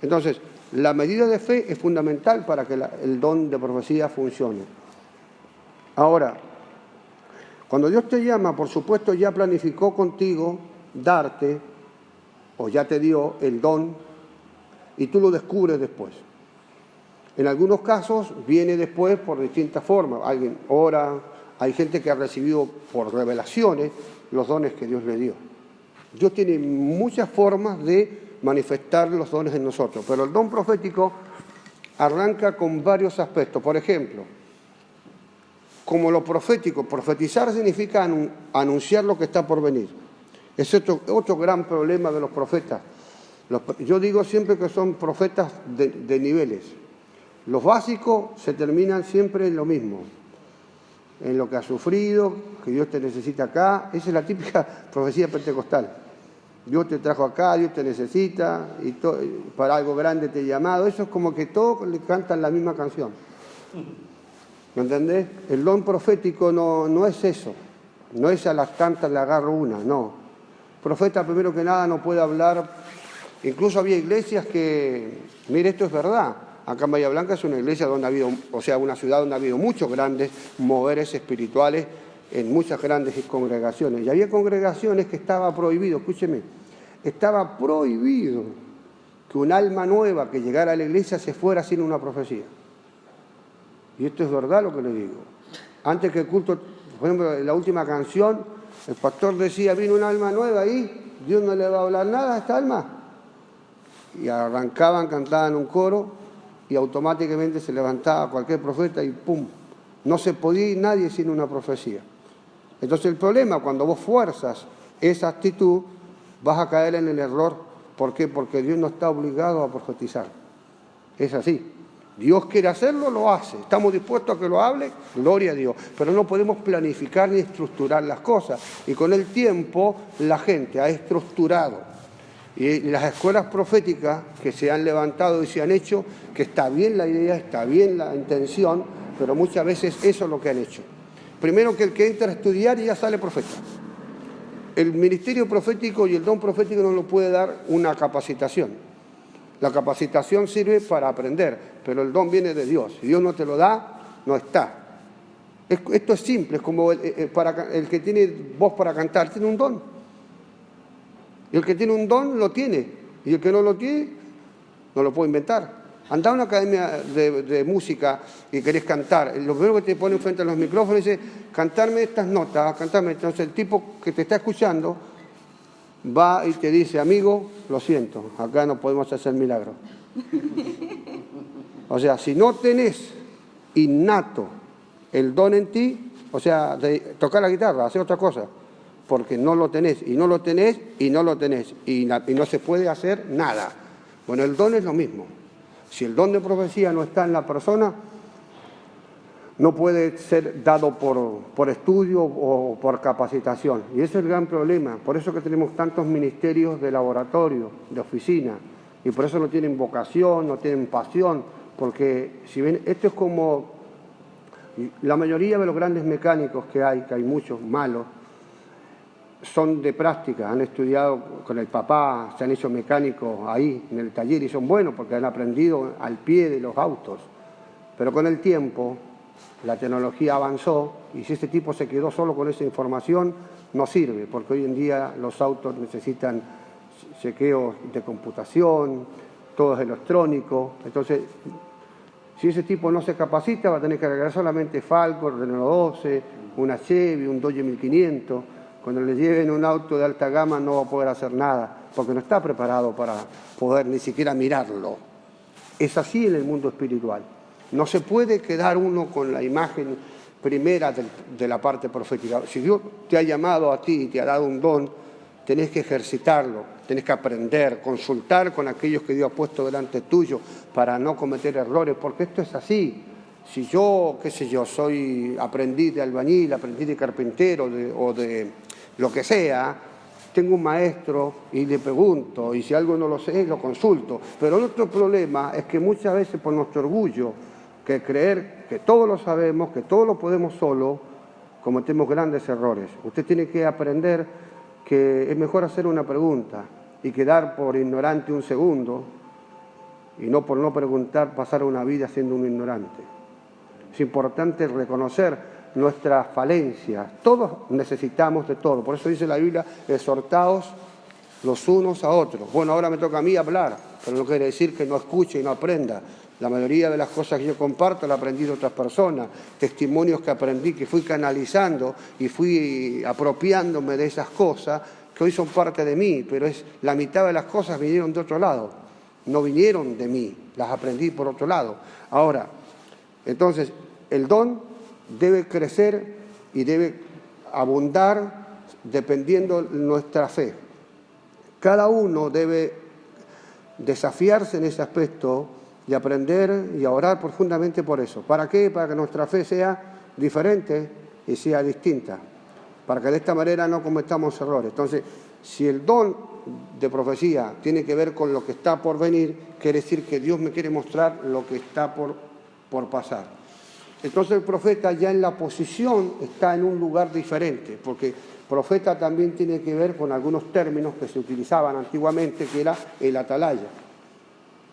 Entonces, la medida de fe es fundamental para que el don de profecía funcione. Ahora, cuando Dios te llama, por supuesto ya planificó contigo darte, o ya te dio el don, y tú lo descubres después. En algunos casos viene después por distintas formas. Alguien ora, hay gente que ha recibido por revelaciones los dones que Dios le dio. Dios tiene muchas formas de manifestar los dones en nosotros, pero el don profético arranca con varios aspectos. Por ejemplo, como lo profético, profetizar significa anunciar lo que está por venir. Es otro gran problema de los profetas. Yo digo siempre que son profetas de niveles. Los básicos se terminan siempre en lo mismo, en lo que has sufrido, que Dios te necesita acá. Esa es la típica profecía pentecostal. Dios te trajo acá, Dios te necesita, y para algo grande te he llamado. Eso es como que todos le cantan la misma canción. ¿Me entendés? El don profético no es eso. No es a las tantas le agarro una, no. El profeta, primero que nada, no puede hablar Incluso había iglesias que, mire, esto es verdad, acá en Bahía Blanca es una iglesia donde ha habido, o sea, una ciudad donde ha habido muchos grandes moveres espirituales en muchas grandes congregaciones. Y había congregaciones que estaba prohibido, escúcheme, estaba prohibido que un alma nueva que llegara a la iglesia se fuera sin una profecía. Y esto es verdad lo que le digo. Antes que el culto, por ejemplo, en la última canción, el pastor decía, vino un alma nueva ahí, Dios no le va a hablar nada a esta alma. Y arrancaban, cantaban un coro y automáticamente se levantaba cualquier profeta y ¡pum! No se podía ir nadie sin una profecía. Entonces el problema, cuando vos fuerzas esa actitud, vas a caer en el error. ¿Por qué? Porque Dios no está obligado a profetizar. Es así. Dios quiere hacerlo, lo hace. Estamos dispuestos a que lo hable, gloria a Dios. Pero no podemos planificar ni estructurar las cosas. Y con el tiempo la gente ha estructurado. Y las escuelas proféticas que se han levantado y se han hecho, que está bien la idea, está bien la intención, pero muchas veces eso es lo que han hecho. Primero que el que entra a estudiar ya sale profeta. El ministerio profético y el don profético no lo puede dar una capacitación. La capacitación sirve para aprender, pero el don viene de Dios. Si Dios no te lo da, no está. Esto es simple, es como el que tiene voz para cantar, tiene un don. Y el que tiene un don, lo tiene. Y el que no lo tiene, no lo puede inventar. Andá a una academia de música y querés cantar. Lo primero que te ponen frente a los micrófonos es cantarme estas notas, cantarme. Entonces el tipo que te está escuchando va y te dice, amigo, lo siento, acá no podemos hacer milagros. O sea, si no tenés innato el don en ti, o sea, de tocar la guitarra, hacer otra cosa, porque no lo tenés, y no lo tenés, y no lo tenés, y no se puede hacer nada. Bueno, el don es lo mismo. Si el don de profecía no está en la persona, no puede ser dado por estudio o por capacitación. Y ese es el gran problema. Por eso que tenemos tantos ministerios de laboratorio, de oficina, y por eso no tienen vocación, no tienen pasión, porque si ven, esto es como la mayoría de los grandes mecánicos que hay muchos malos, son de práctica, han estudiado con el papá, se han hecho mecánicos ahí en el taller y son buenos porque han aprendido al pie de los autos. Pero con el tiempo la tecnología avanzó y si ese tipo se quedó solo con esa información no sirve, porque hoy en día los autos necesitan chequeos de computación, todo es electrónico. Entonces, si ese tipo no se capacita va a tener que agregar solamente Falcon, Renault 12, una Chevy, un Dodge 1500. Cuando le lleven un auto de alta gama no va a poder hacer nada, porque no está preparado para poder ni siquiera mirarlo. Es así en el mundo espiritual. No se puede quedar uno con la imagen primera de la parte profética. Si Dios te ha llamado a ti y te ha dado un don, tenés que ejercitarlo, tenés que aprender, consultar con aquellos que Dios ha puesto delante tuyo para no cometer errores, porque esto es así. Si yo, qué sé yo, soy aprendiz de albañil, aprendiz de carpintero o de lo que sea, tengo un maestro y le pregunto, y si algo no lo sé, lo consulto. Pero nuestro problema es que muchas veces por nuestro orgullo, que creer que todo lo sabemos, que todo lo podemos solo, cometemos grandes errores. Usted tiene que aprender que es mejor hacer una pregunta y quedar por ignorante un segundo, y no por no preguntar pasar una vida siendo un ignorante. Es importante reconocer nuestras falencias. Todos necesitamos de todo. Por eso dice la Biblia, exhortaos los unos a otros. Bueno, ahora me toca a mí hablar, pero no quiere decir que no escuche y no aprenda. La mayoría de las cosas que yo comparto las aprendí de otras personas, testimonios que aprendí, que fui canalizando y fui apropiándome de esas cosas que hoy son parte de mí, pero la mitad de las cosas vinieron de otro lado, no vinieron de mí, las aprendí por otro lado. Ahora, entonces, el don debe crecer y debe abundar dependiendo de nuestra fe. Cada uno debe desafiarse en ese aspecto y aprender y a orar profundamente por eso. ¿Para qué? Para que nuestra fe sea diferente y sea distinta. Para que de esta manera no cometamos errores. Entonces, si el don de profecía tiene que ver con lo que está por venir, quiere decir que Dios me quiere mostrar lo que está por pasar. Entonces el profeta ya en la posición está en un lugar diferente, porque profeta también tiene que ver con algunos términos que se utilizaban antiguamente, que era el atalaya.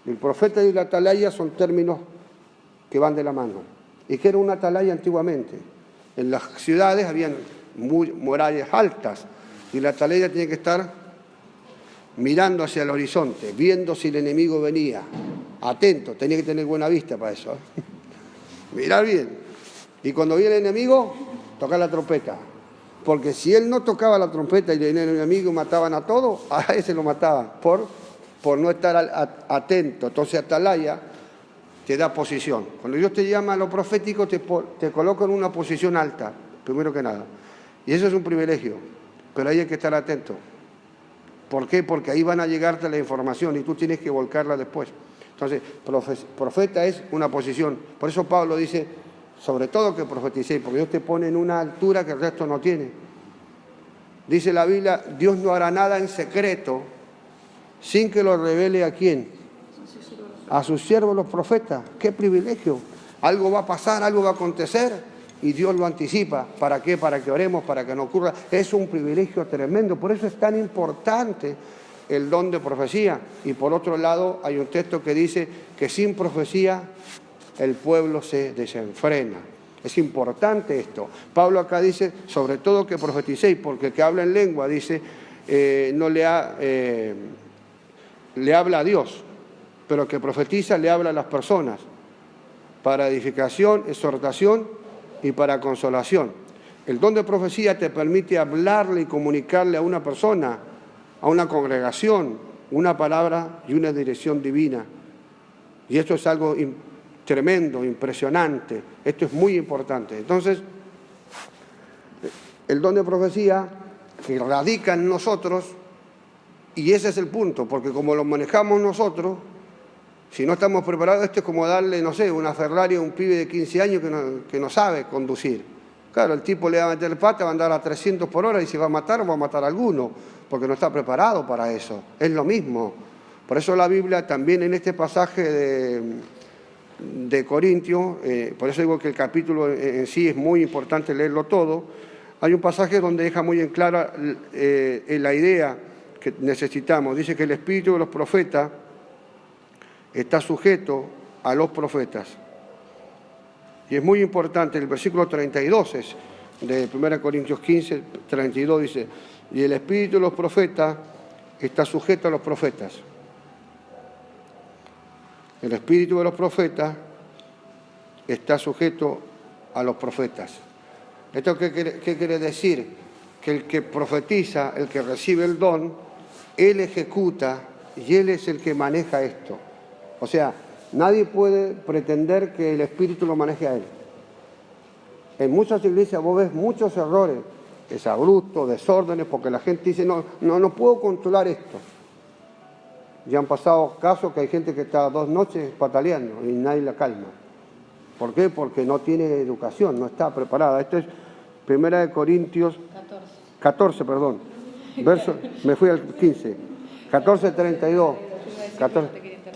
El profeta y el atalaya son términos que van de la mano. ¿Y qué era un atalaya antiguamente? En las ciudades habían murallas altas y el atalaya tenía que estar mirando hacia el horizonte, viendo si el enemigo venía, atento, tenía que tener buena vista para eso. Mirar bien. Y cuando viene el enemigo, tocar la trompeta. Porque si él no tocaba la trompeta y el enemigo mataban a todos, a ese lo mataban por no estar atento. Entonces atalaya te da posición. Cuando Dios te llama a lo profético, te coloca en una posición alta, primero que nada. Y eso es un privilegio, pero ahí hay que estar atento. ¿Por qué? Porque ahí van a llegarte la información y tú tienes que volcarla después. Entonces, profeta es una posición. Por eso Pablo dice, sobre todo que profeticéis, porque Dios te pone en una altura que el resto no tiene. Dice la Biblia, Dios no hará nada en secreto sin que lo revele ¿a quién? A sus siervos los profetas. ¡Qué privilegio! Algo va a pasar, algo va a acontecer y Dios lo anticipa. ¿Para qué? Para que oremos, para que no ocurra. Es un privilegio tremendo. Por eso es tan importante el don de profecía. Y por otro lado hay un texto que dice que sin profecía el pueblo se desenfrena. Es importante esto. Pablo acá dice, sobre todo que profeticéis, porque el que habla en lengua, dice, le habla a Dios, pero el que profetiza le habla a las personas, para edificación, exhortación y para consolación. El don de profecía te permite hablarle y comunicarle a una persona, a una congregación, una palabra y una dirección divina. Y esto es algo tremendo, impresionante. Esto es muy importante. Entonces, el don de profecía que radica en nosotros, y ese es el punto, porque como lo manejamos nosotros, si no estamos preparados, esto es como darle, no sé, una Ferrari a un pibe de 15 años que no sabe conducir. Claro, el tipo le va a meter pata, va a andar a 300 por hora y si va a matar, va a matar a alguno, porque no está preparado para eso. Es lo mismo. Por eso la Biblia también en este pasaje de Corintios, por eso digo que el capítulo en sí es muy importante leerlo todo, hay un pasaje donde deja muy en clara la idea que necesitamos. Dice que el espíritu de los profetas está sujeto a los profetas. Y es muy importante, el versículo 32 es de 1 Corintios 15, 32 dice, y el espíritu de los profetas está sujeto a los profetas. El espíritu de los profetas está sujeto a los profetas. ¿Esto qué quiere decir? Que el que profetiza, el que recibe el don, él ejecuta y él es el que maneja esto. O sea, nadie puede pretender que el Espíritu lo maneje a él. En muchas iglesias vos ves muchos errores, exabruptos, desórdenes, porque la gente dice, no puedo controlar esto. Ya han pasado casos que hay gente que está 2 noches pataleando y nadie la calma. ¿Por qué? Porque no tiene educación, no está preparada. Esto es 1 Corintios 14, perdón. Me fui al 15. 14:32.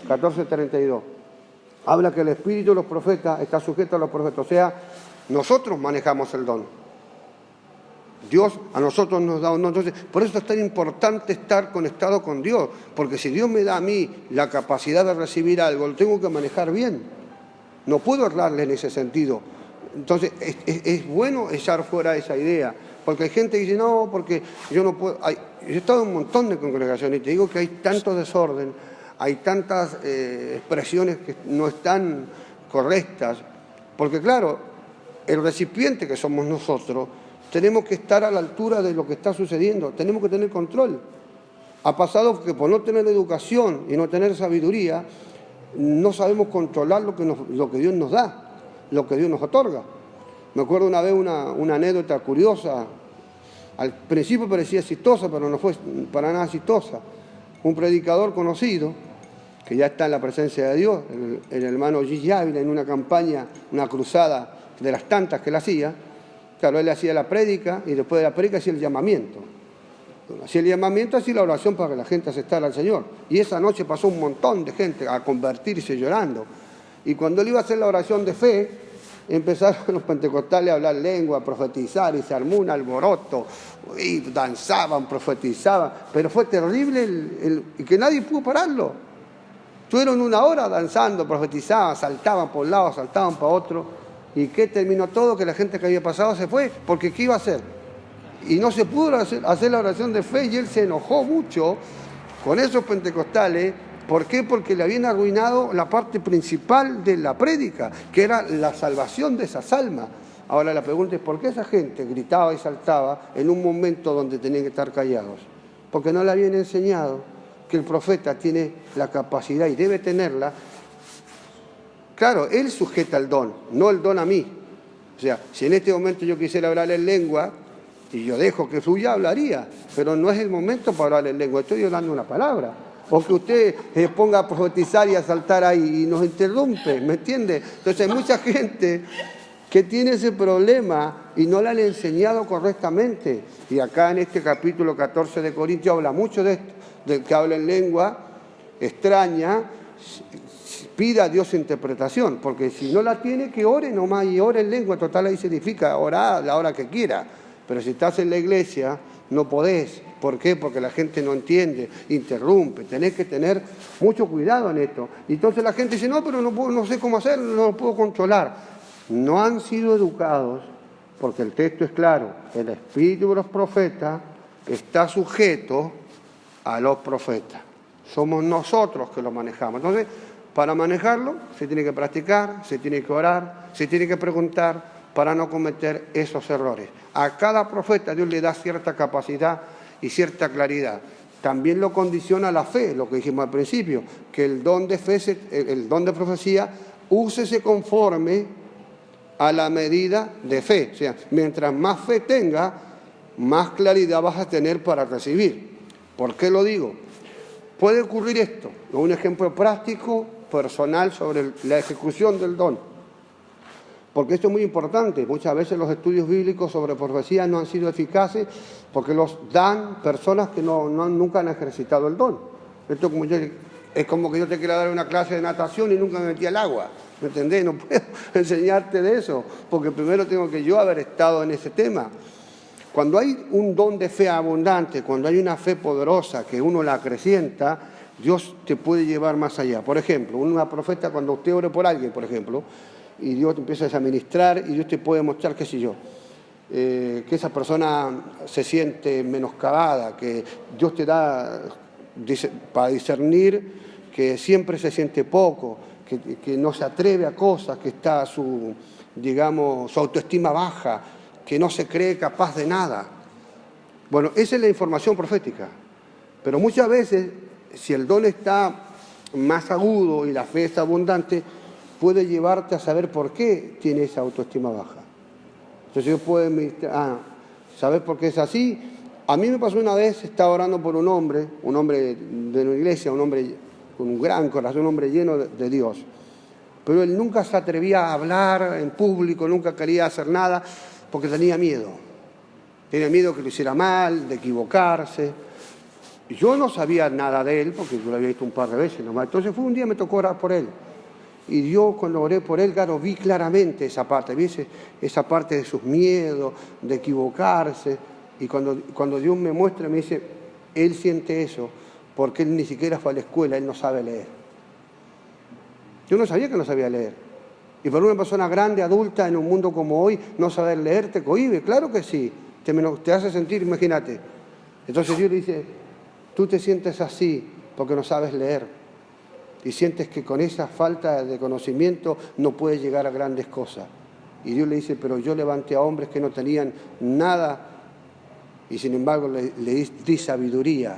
14:32. Habla que el espíritu de los profetas está sujeto a los profetas. O sea, nosotros manejamos el don. Dios a nosotros nos da un don. Entonces, por eso es tan importante estar conectado con Dios. Porque si Dios me da a mí la capacidad de recibir algo, lo tengo que manejar bien. No puedo errarle en ese sentido. Entonces, es bueno echar fuera esa idea. Porque hay gente que dice, no, porque yo no puedo. Yo he estado en un montón de congregaciones y te digo que hay tanto desorden, hay tantas expresiones que no están correctas. Porque claro, el recipiente que somos nosotros, tenemos que estar a la altura de lo que está sucediendo, tenemos que tener control. Ha pasado que por no tener educación y no tener sabiduría, no sabemos controlar lo que Dios nos da, lo que Dios nos otorga. Me acuerdo una vez una anécdota curiosa, al principio parecía chistosa, pero no fue para nada chistosa. Un predicador conocido, que ya está en la presencia de Dios, el hermano Gigi Ávila, en una campaña, una cruzada de las tantas que él hacía. Claro, él hacía la prédica y después de la prédica hacía el llamamiento. Hacía el llamamiento, hacía la oración para que la gente aceptara al Señor. Y esa noche pasó un montón de gente a convertirse llorando. Y cuando él iba a hacer la oración de fe, Empezaron los pentecostales a hablar lengua, a profetizar, y se armó un alboroto, y danzaban, profetizaban, pero fue terrible y que nadie pudo pararlo. Estuvieron 1 hora danzando, profetizaban, saltaban por un lado, saltaban para otro, y ¿qué terminó todo? Que la gente que había pasado se fue, porque ¿qué iba a hacer? Y no se pudo hacer la oración de fe, y él se enojó mucho con esos pentecostales. ¿Por qué? Porque le habían arruinado la parte principal de la prédica, que era la salvación de esas almas. Ahora la pregunta es, ¿por qué esa gente gritaba y saltaba en un momento donde tenían que estar callados? Porque no le habían enseñado que el profeta tiene la capacidad, y debe tenerla. Claro, él sujeta el don, no el don a mí. O sea, si en este momento yo quisiera hablar en lengua, y yo dejo que fluya, hablaría, pero no es el momento para hablar en lengua, estoy hablando una palabra. O que usted se ponga a profetizar y a saltar ahí y nos interrumpe, ¿me entiende? Entonces hay mucha gente que tiene ese problema y no la han enseñado correctamente. Y acá en este capítulo 14 de Corintios habla mucho de esto, del que habla en lengua extraña, pida a Dios interpretación, porque si no la tiene, que ore nomás, y ore en lengua, total ahí se edifica, orar a la hora que quiera. Pero si estás en la iglesia, no podés. ¿Por qué? Porque la gente no entiende, interrumpe. Tenés que tener mucho cuidado en esto. Y entonces la gente dice, no, pero no sé cómo hacerlo, no lo puedo controlar. No han sido educados, porque el texto es claro. El espíritu de los profetas está sujeto a los profetas. Somos nosotros que lo manejamos. Entonces, para manejarlo, se tiene que practicar, se tiene que orar, se tiene que preguntar para no cometer esos errores. A cada profeta Dios le da cierta capacidad y cierta claridad. También lo condiciona la fe, lo que dijimos al principio, que el don de fe, el don de profecía, úsese conforme a la medida de fe. O sea, mientras más fe tenga, más claridad vas a tener para recibir. ¿Por qué lo digo? Puede ocurrir esto, un ejemplo práctico, personal, sobre la ejecución del don. Porque esto es muy importante. Muchas veces los estudios bíblicos sobre profecía no han sido eficaces porque los dan personas que nunca han ejercitado el don. Esto es como que yo te quiera dar una clase de natación y nunca me metí al agua. ¿Me entendés? No puedo enseñarte de eso, porque primero tengo que yo haber estado en ese tema. Cuando hay un don de fe abundante, cuando hay una fe poderosa que uno la acrecienta, Dios te puede llevar más allá. Por ejemplo, una profeta, cuando usted ore por alguien, por ejemplo, y Dios te empieza a ministrar y Dios te puede mostrar, qué sé yo, que esa persona se siente menoscabada, que Dios te da para discernir que siempre se siente poco, que no se atreve a cosas, que está su autoestima baja, que no se cree capaz de nada. Bueno, esa es la información profética. Pero muchas veces, si el don está más agudo y la fe es abundante, puede llevarte a saber por qué tiene esa autoestima baja. Entonces yo puedo ¿sabes por qué es así? A mí me pasó una vez, estaba orando por un hombre de una iglesia, un hombre con un gran corazón, un hombre lleno de Dios. Pero él nunca se atrevía a hablar en público, nunca quería hacer nada, porque tenía miedo. Tenía miedo que lo hiciera mal, de equivocarse. Yo no sabía nada de él, porque yo lo había visto un par de veces nomás. Entonces un día me tocó orar por él. Y yo cuando oré por él, claro, vi claramente esa parte, vi esa parte de sus miedos, de equivocarse. Y cuando Dios me muestra, me dice, él siente eso, porque él ni siquiera fue a la escuela, él no sabe leer. Yo no sabía que no sabía leer. Y para una persona grande, adulta, en un mundo como hoy, no saber leer te cohíbe, claro que sí, te hace sentir, imagínate. Entonces Dios le dice, tú te sientes así porque no sabes leer. Y sientes que con esa falta de conocimiento no puedes llegar a grandes cosas. Y Dios le dice, pero yo levanté a hombres que no tenían nada y sin embargo le di sabiduría.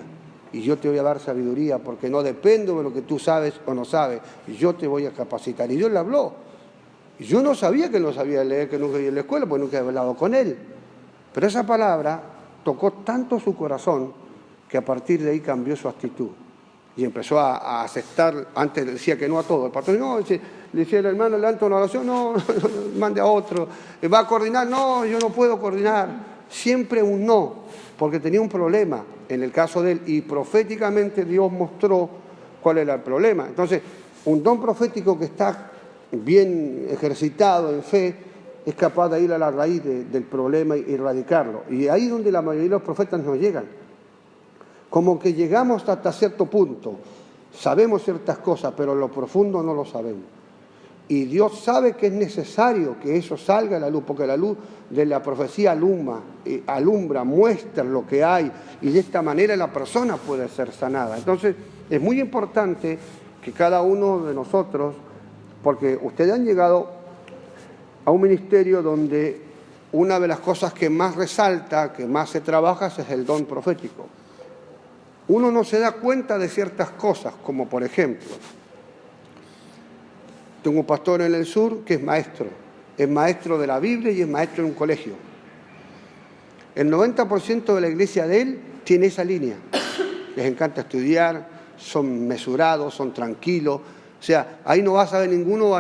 Y yo te voy a dar sabiduría porque no dependo de lo que tú sabes o no sabes. Yo te voy a capacitar. Y Dios le habló. Y yo no sabía que no sabía leer, que nunca iba a la escuela, porque nunca había hablado con él. Pero esa palabra tocó tanto su corazón que a partir de ahí cambió su actitud. Y empezó a aceptar, antes decía que no a todo. El pastor no, le decía al hermano, levanta una oración, no, mande a otro. ¿Va a coordinar? No, yo no puedo coordinar. Siempre un no, porque tenía un problema en el caso de él. Y proféticamente Dios mostró cuál era el problema. Entonces, un don profético que está bien ejercitado en fe, es capaz de ir a la raíz del problema y erradicarlo. Y ahí es donde la mayoría de los profetas no llegan. Como que llegamos hasta cierto punto, sabemos ciertas cosas, pero lo profundo no lo sabemos. Y Dios sabe que es necesario que eso salga a la luz, porque la luz de la profecía alumbra, muestra lo que hay, y de esta manera la persona puede ser sanada. Entonces, es muy importante que cada uno de nosotros, porque ustedes han llegado a un ministerio donde una de las cosas que más resalta, que más se trabaja, es el don profético. Uno no se da cuenta de ciertas cosas, como por ejemplo, tengo un pastor en el sur que es maestro de la Biblia y es maestro en un colegio. El 90% de la iglesia de él tiene esa línea. Les encanta estudiar, son mesurados, son tranquilos. O sea, ahí no vas a ver ninguno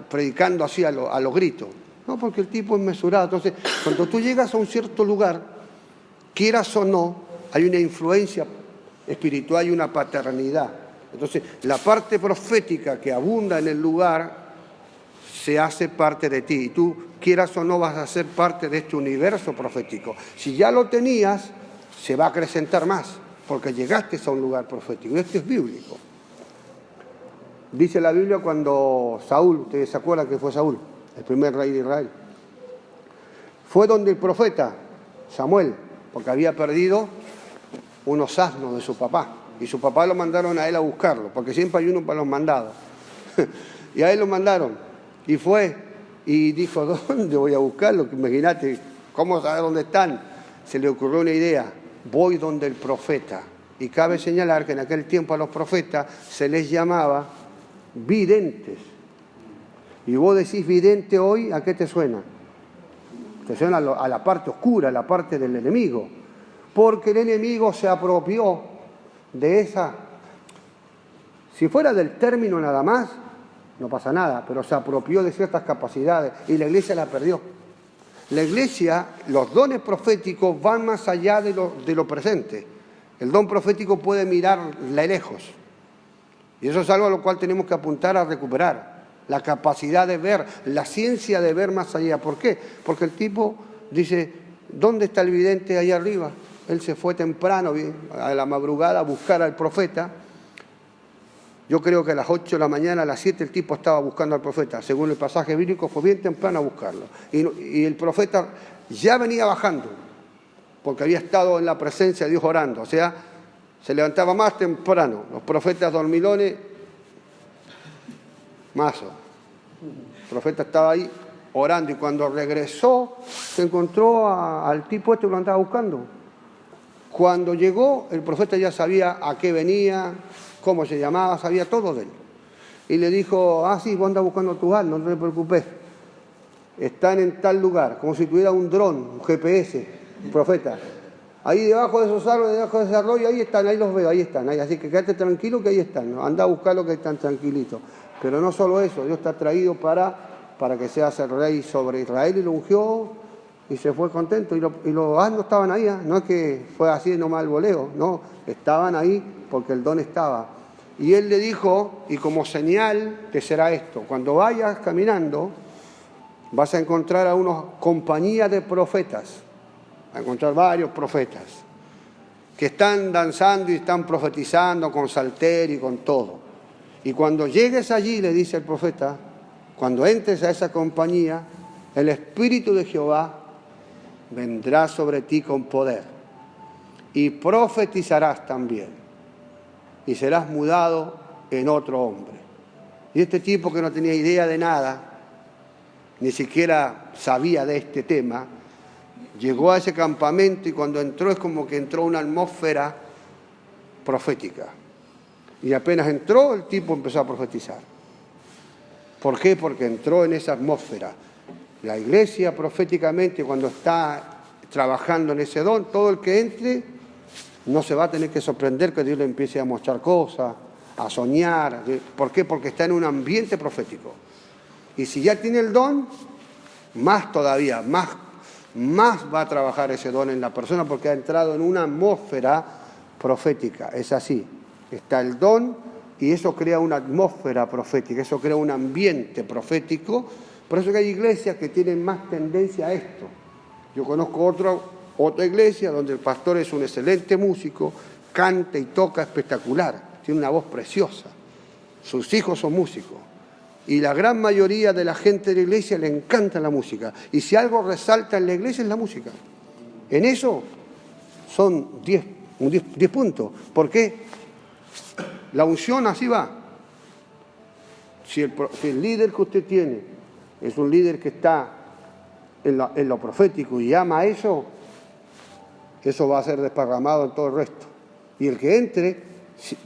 predicando así a los gritos. No, porque el tipo es mesurado. Entonces, cuando tú llegas a un cierto lugar, quieras o no, hay una influencia espiritual y una paternidad. Entonces, la parte profética que abunda en el lugar se hace parte de ti. Y tú, quieras o no, vas a ser parte de este universo profético. Si ya lo tenías, se va a acrecentar más, porque llegaste a un lugar profético. Y esto es bíblico. Dice la Biblia cuando Saúl, ustedes se acuerdan que fue Saúl, el primer rey de Israel, fue donde el profeta Samuel, porque había perdido unos asnos de su papá. Y su papá lo mandaron a él a buscarlo, porque siempre hay uno para los mandados. Y a él lo mandaron. Y fue y dijo, ¿dónde voy a buscarlo? Imagínate, ¿cómo sabe dónde están? Se le ocurrió una idea, voy donde el profeta. Y cabe señalar que en aquel tiempo a los profetas se les llamaba videntes. Y vos decís vidente hoy, ¿a qué te suena? Te suena a la parte oscura, a la parte del enemigo. Porque el enemigo se apropió de esa. Si fuera del término nada más, no pasa nada, pero se apropió de ciertas capacidades y la iglesia la perdió. La iglesia, los dones proféticos van más allá de lo presente. El don profético puede mirar de lejos. Y eso es algo a lo cual tenemos que apuntar a recuperar. La capacidad de ver, la ciencia de ver más allá. ¿Por qué? Porque el tipo dice, ¿dónde está el vidente ahí arriba? Él se fue temprano, a la madrugada, a buscar al profeta. Yo creo que a las 8 de la mañana, a las 7, el tipo estaba buscando al profeta. Según el pasaje bíblico, fue bien temprano a buscarlo. Y el profeta ya venía bajando, porque había estado en la presencia de Dios orando. O sea, se levantaba más temprano. Los profetas dormilones, mazo. El profeta estaba ahí orando y cuando regresó, se encontró al tipo este que lo andaba buscando. Cuando llegó, el profeta ya sabía a qué venía, cómo se llamaba, sabía todo de él. Y le dijo, sí, vos andás buscando tu alma, no te preocupes. Están en tal lugar, como si tuviera un dron, un GPS, un profeta. Ahí debajo de esos árboles, debajo de ese arroyo, ahí están, ahí los veo, ahí están. Así que quédate tranquilo que ahí están, ¿no? Andá a buscarlo que están tranquilitos. Pero no solo eso, Dios te ha traído para que seas el rey sobre Israel y lo ungió. Y se fue contento. Y los asnos estaban ahí, ¿eh? No es que fue así nomás el voleo, no, estaban ahí porque el don estaba. Y él le dijo, y como señal te será esto, cuando vayas caminando vas a encontrar a una compañía de profetas, a encontrar varios profetas, que están danzando y están profetizando con salterio y con todo. Y cuando llegues allí, le dice el profeta, cuando entres a esa compañía, el Espíritu de Jehová vendrá sobre ti con poder y profetizarás también y serás mudado en otro hombre. Y este tipo que no tenía idea de nada, ni siquiera sabía de este tema, llegó a ese campamento y cuando entró es como que entró una atmósfera profética. Y apenas entró, el tipo empezó a profetizar. ¿Por qué? Porque entró en esa atmósfera. La iglesia proféticamente, cuando está trabajando en ese don, todo el que entre no se va a tener que sorprender que Dios le empiece a mostrar cosas, a soñar. ¿Por qué? Porque está en un ambiente profético. Y si ya tiene el don, más todavía, más va a trabajar ese don en la persona porque ha entrado en una atmósfera profética. Es así. Está el don y eso crea una atmósfera profética, eso crea un ambiente profético. Por eso que hay iglesias que tienen más tendencia a esto. Yo conozco otra iglesia donde el pastor es un excelente músico, canta y toca espectacular, tiene una voz preciosa, sus hijos son músicos, y la gran mayoría de la gente de la iglesia le encanta la música, y si algo resalta en la iglesia es la música. En eso son 10 puntos. ¿Por qué? La unción así va. Si el líder que usted tiene es un líder que está en lo profético y ama eso va a ser desparramado en todo el resto. Y el que entre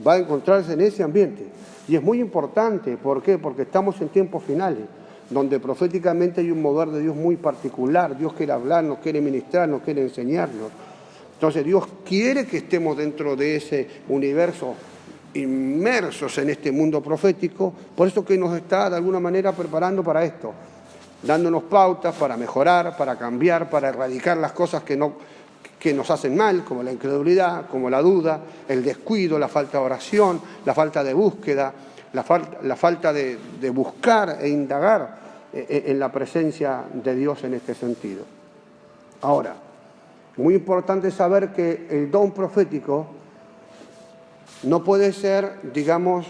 va a encontrarse en ese ambiente. Y es muy importante. ¿Por qué? Porque estamos en tiempos finales, donde proféticamente hay un mover de Dios muy particular. Dios quiere hablarnos, quiere ministrarnos, quiere enseñarnos. Entonces Dios quiere que estemos dentro de ese universo, inmersos en este mundo profético. Por eso que nos está de alguna manera preparando para esto, dándonos pautas para mejorar, para cambiar, para erradicar las cosas que nos hacen mal, como la incredulidad, como la duda, el descuido, la falta de oración, la falta de búsqueda, la falta de buscar e indagar en la presencia de Dios en este sentido. Ahora, muy importante saber que el don profético no puede ser, digamos,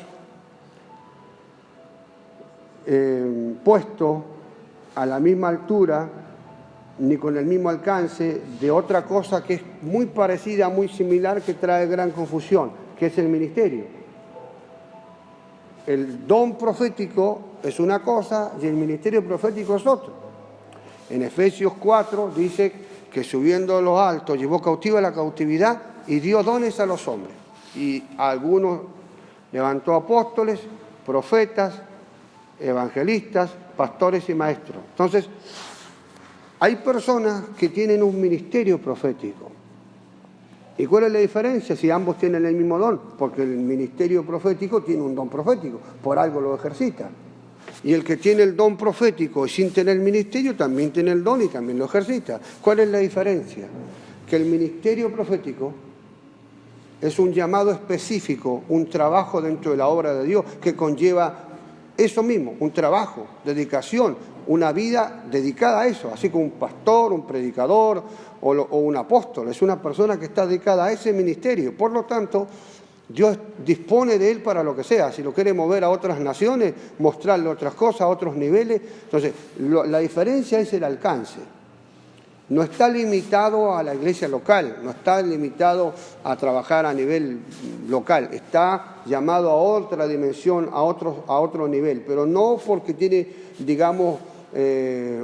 puesto a la misma altura ni con el mismo alcance de otra cosa que es muy parecida, muy similar, que trae gran confusión, que es el ministerio. El don profético es una cosa y el ministerio profético es otro. En Efesios 4 dice que subiendo a los altos llevó cautiva la cautividad y dio dones a los hombres. Y a algunos levantó apóstoles, profetas, evangelistas, pastores y maestros. Entonces, hay personas que tienen un ministerio profético. ¿Y cuál es la diferencia si ambos tienen el mismo don? Porque el ministerio profético tiene un don profético, por algo lo ejercita. Y el que tiene el don profético sin tener el ministerio también tiene el don y también lo ejercita. ¿Cuál es la diferencia? Que el ministerio profético es un llamado específico, un trabajo dentro de la obra de Dios que conlleva eso mismo, un trabajo, dedicación, una vida dedicada a eso, así como un pastor, un predicador o un apóstol. Es una persona que está dedicada a ese ministerio. Por lo tanto, Dios dispone de él para lo que sea. Si lo quiere mover a otras naciones, mostrarle otras cosas, a otros niveles. Entonces, la diferencia es el alcance. No está limitado a la iglesia local, no está limitado a trabajar a nivel local, está llamado a otra dimensión, a otro nivel, pero no porque tiene, digamos,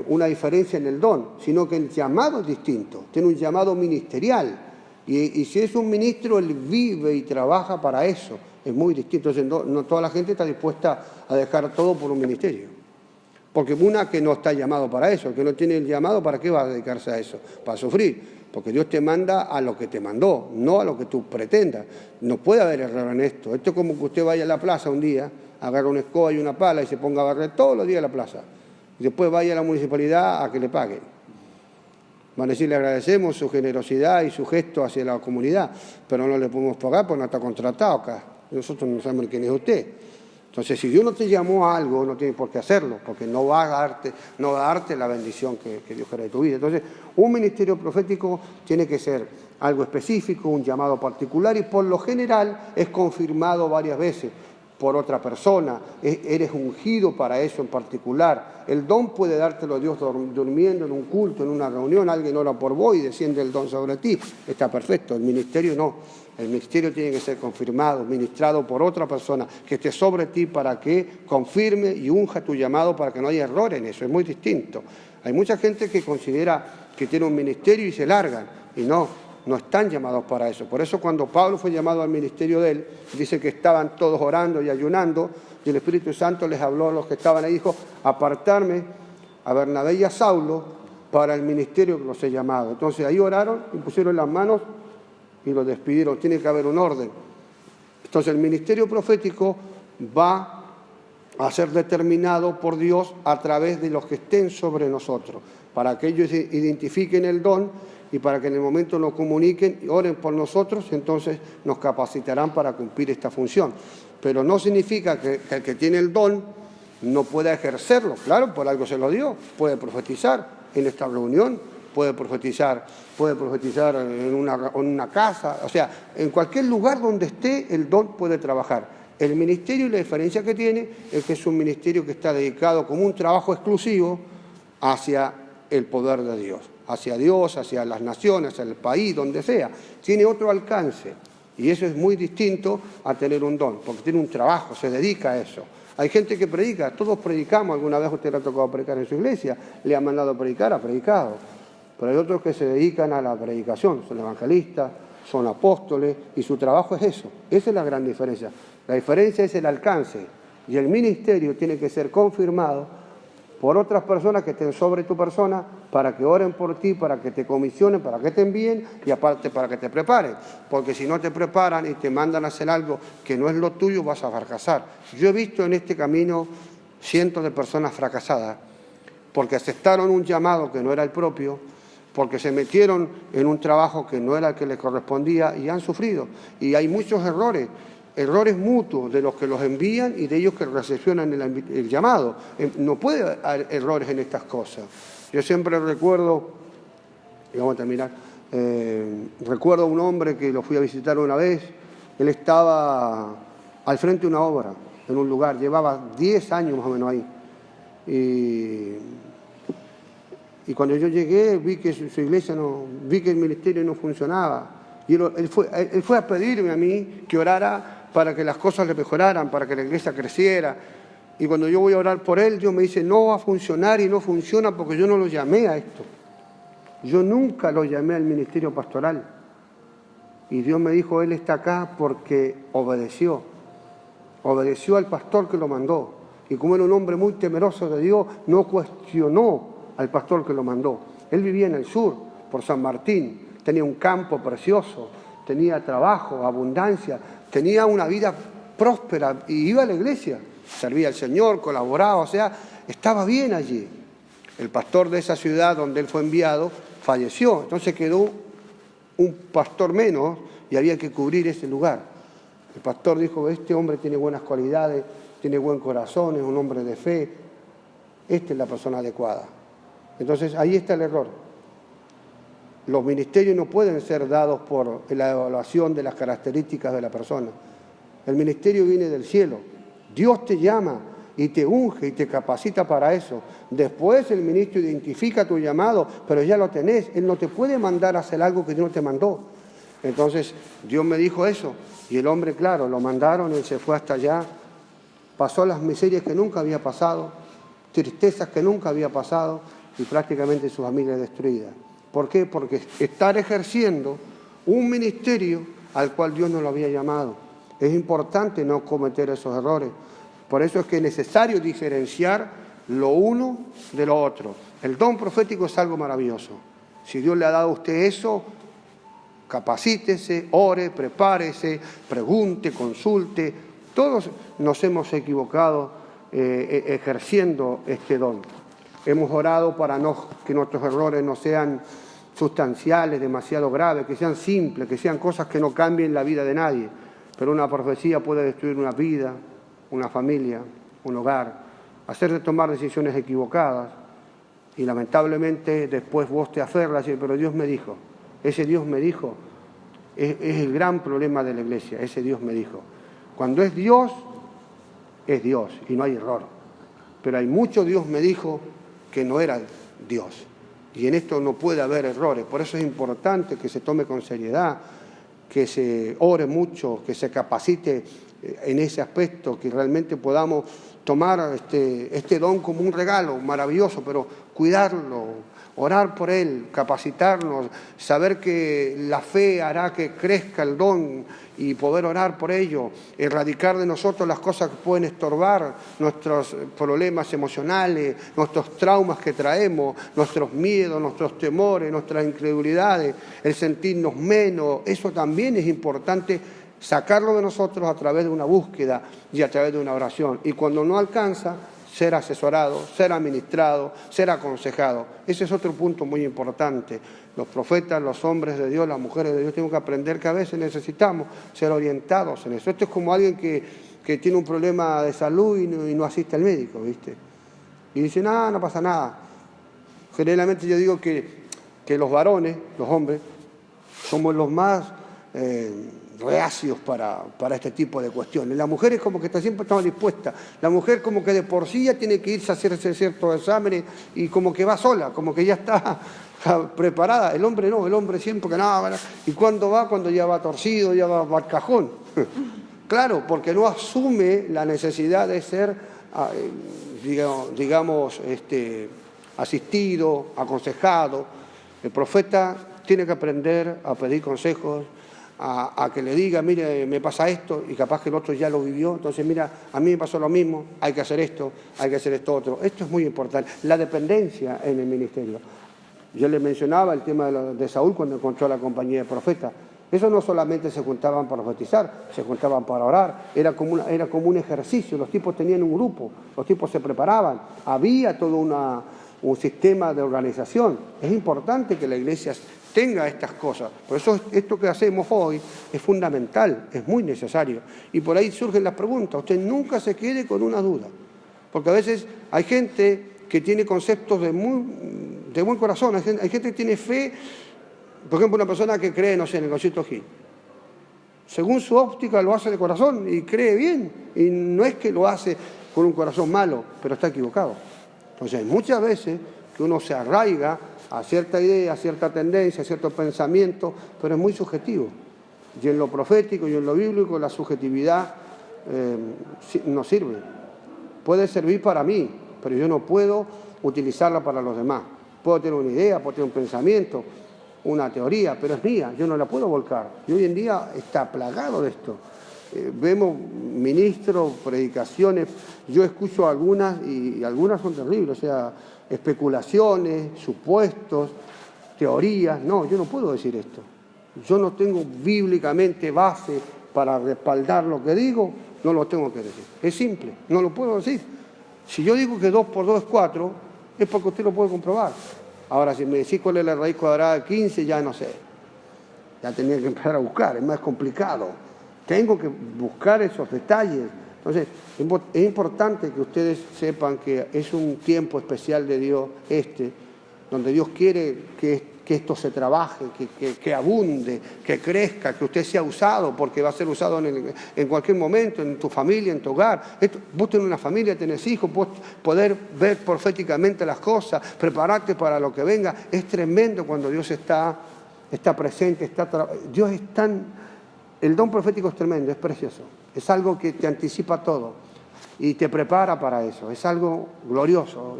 una diferencia en el don, sino que el llamado es distinto, tiene un llamado ministerial, y si es un ministro, él vive y trabaja para eso, es muy distinto. Entonces, no toda la gente está dispuesta a dejar todo por un ministerio. Porque una que no está llamado para eso, el que no tiene el llamado, ¿para qué va a dedicarse a eso? Para sufrir. Porque Dios te manda a lo que te mandó, no a lo que tú pretendas. No puede haber error en esto. Esto es como que usted vaya a la plaza un día, agarra una escoba y una pala y se ponga a barrer todos los días a la plaza. Y después vaya a la municipalidad a que le paguen. Van a decir, le agradecemos su generosidad y su gesto hacia la comunidad, pero no le podemos pagar porque no está contratado acá. Nosotros no sabemos quién es usted. Entonces, si Dios no te llamó a algo, no tienes por qué hacerlo, porque no va a darte la bendición que Dios quiere de tu vida. Entonces, un ministerio profético tiene que ser algo específico, un llamado particular, y por lo general es confirmado varias veces por otra persona. Eres ungido para eso en particular. El don puede dártelo Dios durmiendo en un culto, en una reunión, alguien ora por vos y desciende el don sobre ti. Está perfecto, el ministerio no. El ministerio tiene que ser confirmado, ministrado por otra persona que esté sobre ti para que confirme y unja tu llamado para que no haya error en eso. Es muy distinto. Hay mucha gente que considera que tiene un ministerio y se largan, y no están llamados para eso. Por eso cuando Pablo fue llamado al ministerio de él, dice que estaban todos orando y ayunando, y el Espíritu Santo les habló a los que estaban ahí, dijo, apartarme a Bernabé y a Saulo para el ministerio que los he llamado. Entonces ahí oraron y pusieron las manos y lo despidieron. Tiene que haber un orden. Entonces el ministerio profético va a ser determinado por Dios a través de los que estén sobre nosotros, para que ellos identifiquen el don y para que en el momento nos comuniquen y oren por nosotros, entonces nos capacitarán para cumplir esta función. Pero no significa que el que tiene el don no pueda ejercerlo. Claro, por algo se lo dio. Puede profetizar en esta reunión, puede profetizar en una casa, o sea, en cualquier lugar donde esté, el don puede trabajar. El ministerio, y la diferencia que tiene, es que es un ministerio que está dedicado como un trabajo exclusivo hacia el poder de Dios, hacia las naciones, hacia el país, donde sea. Tiene otro alcance, y eso es muy distinto a tener un don, porque tiene un trabajo, se dedica a eso. Hay gente que predica, todos predicamos, alguna vez usted le ha tocado predicar en su iglesia, le ha mandado a predicar, ha predicado. Pero hay otros que se dedican a la predicación, son evangelistas, son apóstoles, y su trabajo es eso. Esa es la gran diferencia. La diferencia es el alcance, y el ministerio tiene que ser confirmado por otras personas que estén sobre tu persona, para que oren por ti, para que te comisionen, para que te envíen, y aparte para que te preparen. Porque si no te preparan y te mandan a hacer algo que no es lo tuyo, vas a fracasar. Yo he visto en este camino cientos de personas fracasadas, porque aceptaron un llamado que no era el propio, porque se metieron en un trabajo que no era el que les correspondía, y han sufrido. Y hay muchos errores mutuos de los que los envían y de ellos que recepcionan el llamado. No puede haber errores en estas cosas. Yo siempre recuerdo, y vamos a terminar, recuerdo a un hombre que lo fui a visitar una vez. Él estaba al frente de una obra, en un lugar, llevaba 10 años más o menos ahí. Y cuando yo llegué, vi que su iglesia vi que el ministerio no funcionaba. Y él fue a pedirme a mí que orara para que las cosas le mejoraran, para que la iglesia creciera. Y cuando yo voy a orar por él, Dios me dice, no va a funcionar, y no funciona porque yo no lo llamé a esto. Yo nunca lo llamé al ministerio pastoral. Y Dios me dijo, él está acá porque obedeció al pastor que lo mandó. Y como era un hombre muy temeroso de Dios, no cuestionó al pastor que lo mandó. Él vivía en el sur, por San Martín, tenía un campo precioso, tenía trabajo, abundancia, tenía una vida próspera, y iba a la iglesia, servía al Señor, colaboraba, o sea, estaba bien allí. El pastor de esa ciudad donde él fue enviado falleció, entonces quedó un pastor menos y había que cubrir ese lugar. El pastor dijo, este hombre tiene buenas cualidades, tiene buen corazón, es un hombre de fe, esta es la persona adecuada. Entonces ahí está el error. Los ministerios no pueden ser dados por la evaluación de las características de la persona. El ministerio viene del cielo. Dios te llama y te unge y te capacita para eso. Después el ministro identifica tu llamado, pero ya lo tenés. Él no te puede mandar a hacer algo que Dios no te mandó. Entonces Dios me dijo eso, y el hombre, claro, lo mandaron, él se fue hasta allá, pasó las miserias que nunca había pasado, tristezas que nunca había pasado, y prácticamente su familia destruida. ¿Por qué? Porque estar ejerciendo un ministerio al cual Dios no lo había llamado. Es importante no cometer esos errores. Por eso es que es necesario diferenciar lo uno de lo otro. El don profético es algo maravilloso. Si Dios le ha dado a usted eso, capacítese, ore, prepárese, pregunte, consulte. Todos nos hemos equivocado ejerciendo este don. Hemos orado para que nuestros errores no sean sustanciales, demasiado graves, que sean simples, que sean cosas que no cambien la vida de nadie. Pero una profecía puede destruir una vida, una familia, un hogar, hacerte tomar decisiones equivocadas, y lamentablemente después vos te aferras y dices, pero Dios me dijo. Ese Dios me dijo es el gran problema de la iglesia, ese Dios me dijo. Cuando es Dios y no hay error. Pero hay mucho Dios me dijo que no era Dios. Y en esto no puede haber errores. Por eso es importante que se tome con seriedad, que se ore mucho, que se capacite en ese aspecto, que realmente podamos tomar este don como un regalo maravilloso, pero cuidarlo, orar por él, capacitarnos, saber que la fe hará que crezca el don y poder orar por ello, erradicar de nosotros las cosas que pueden estorbar nuestros problemas emocionales, nuestros traumas que traemos, nuestros miedos, nuestros temores, nuestras incredulidades, el sentirnos menos. Eso también es importante, sacarlo de nosotros a través de una búsqueda y a través de una oración. Y cuando no alcanza, ser asesorado, ser administrado, ser aconsejado. Ese es otro punto muy importante. Los profetas, los hombres de Dios, las mujeres de Dios, tenemos que aprender que a veces necesitamos ser orientados en eso. Esto es como alguien que tiene un problema de salud y no asiste al médico, ¿viste? Y dice, no pasa nada. Generalmente yo digo que los varones, los hombres, somos los más reacios para este tipo de cuestiones. La mujer es como que siempre está dispuesta. La mujer como que de por sí ya tiene que irse a hacerse ciertos exámenes y como que va sola, como que ya está preparada. El hombre no, el hombre siempre que nada. ¿Y cuándo va? Cuando ya va torcido, ya va al cajón. Claro, porque no asume la necesidad de ser, digamos, asistido, aconsejado. El profeta tiene que aprender a pedir consejos, a que le diga, mire, me pasa esto, y capaz que el otro ya lo vivió, entonces mira, a mí me pasó lo mismo, hay que hacer esto otro. Esto es muy importante, la dependencia en el ministerio. Yo le mencionaba el tema de Saúl cuando encontró a la compañía de profetas. Eso no solamente se juntaban para profetizar, se juntaban para orar, era como un ejercicio, los tipos tenían un grupo, los tipos se preparaban, había todo un sistema de organización. Es importante que la iglesia tenga estas cosas. Por eso esto que hacemos hoy es fundamental, es muy necesario. Y por ahí surgen las preguntas. Usted nunca se quede con una duda. Porque a veces hay gente que tiene conceptos de buen corazón, hay gente que tiene fe. Por ejemplo, una persona que cree, no sé, en el concierto Gil. Según su óptica lo hace de corazón y cree bien. Y no es que lo hace con un corazón malo, pero está equivocado. Entonces, muchas veces que uno se arraiga a cierta idea, a cierta tendencia, a cierto pensamiento, pero es muy subjetivo. Y en lo profético y en lo bíblico la subjetividad no sirve. Puede servir para mí, pero yo no puedo utilizarla para los demás. Puedo tener una idea, puedo tener un pensamiento, una teoría, pero es mía, yo no la puedo volcar. Y hoy en día está plagado de esto. Vemos ministros, predicaciones, yo escucho algunas y algunas son terribles, o sea, especulaciones, supuestos, teorías. No, yo no puedo decir esto. Yo no tengo bíblicamente base para respaldar lo que digo, no lo tengo que decir. Es simple, no lo puedo decir. Si yo digo que 2 por 2 es 4, es porque usted lo puede comprobar. Ahora, si me decís cuál es la raíz cuadrada de 15, ya no sé. Ya tenía que empezar a buscar, es más complicado. Tengo que buscar esos detalles. Entonces, es importante que ustedes sepan que es un tiempo especial de Dios donde Dios quiere que esto se trabaje, que abunde, que crezca, que usted sea usado, porque va a ser usado en cualquier momento, en tu familia, en tu hogar. Vos tenés una familia, tenés hijos, poder ver proféticamente las cosas, prepararte para lo que venga. Es tremendo cuando Dios está presente, Dios es tan... El don profético es tremendo, es precioso. Es algo que te anticipa todo y te prepara para eso. Es algo glorioso.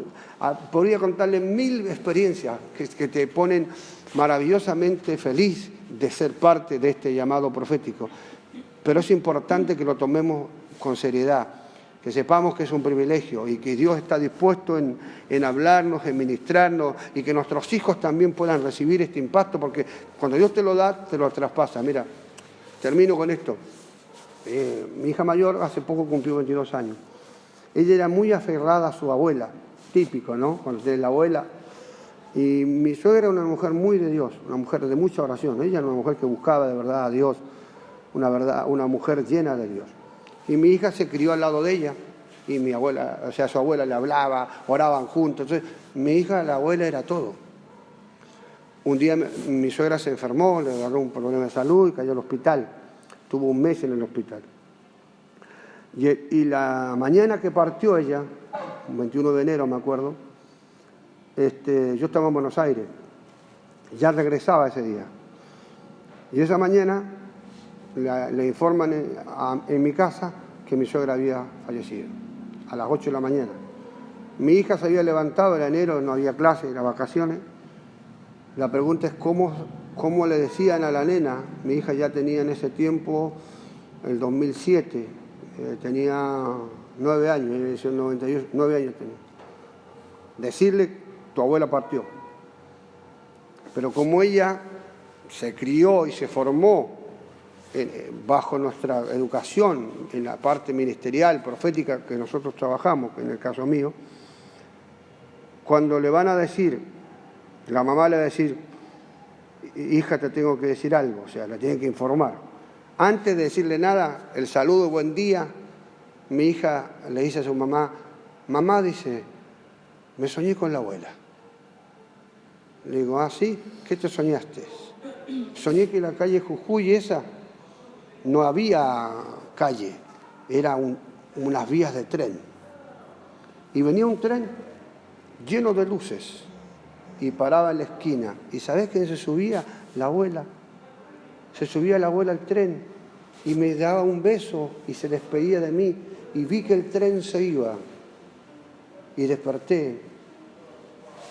Podría contarle 1000 experiencias que te ponen maravillosamente feliz de ser parte de este llamado profético. Pero es importante que lo tomemos con seriedad, que sepamos que es un privilegio y que Dios está dispuesto en hablarnos, en ministrarnos y que nuestros hijos también puedan recibir este impacto, porque cuando Dios te lo da, te lo traspasa. Mira, termino con esto. Mi hija mayor hace poco cumplió 22 años. Ella era muy aferrada a su abuela, típico, ¿no? Cuando tiene la abuela. Y mi suegra era una mujer muy de Dios, una mujer de mucha oración. Ella era una mujer que buscaba de verdad a Dios, una mujer llena de Dios. Y mi hija se crió al lado de ella, y mi abuela, o sea, su abuela le hablaba, oraban juntos. Entonces, mi hija, la abuela era todo. Un día mi suegra se enfermó, le agarró un problema de salud y cayó al hospital. Tuvo un mes en el hospital. Y la mañana que partió ella, el 21 de enero me acuerdo, yo estaba en Buenos Aires, ya regresaba ese día. Y esa mañana le informan en mi casa que mi suegra había fallecido, a las 8 de la mañana. Mi hija se había levantado, era enero, no había clase, era vacaciones. La pregunta es cómo le decían a la nena. Mi hija ya tenía en ese tiempo, el 2007, tenía 9 años, 98, 9 años tenía. Decirle, tu abuela partió. Pero como ella se crió y se formó bajo nuestra educación, en la parte ministerial, profética que nosotros trabajamos, en el caso mío, cuando le van a decir, la mamá le va a decir, hija, te tengo que decir algo, o sea, la tiene que informar. Antes de decirle nada, el saludo, buen día, mi hija le dice a su mamá, mamá, dice, me soñé con la abuela. Le digo, ah, ¿sí? ¿Qué te soñaste? Soñé que la calle Jujuy esa no había calle, era unas vías de tren. Y venía un tren lleno de luces y paraba en la esquina. ¿Y sabés quién se subía? La abuela. Se subía la abuela al tren y me daba un beso y se despedía de mí. Y vi que el tren se iba. Y desperté.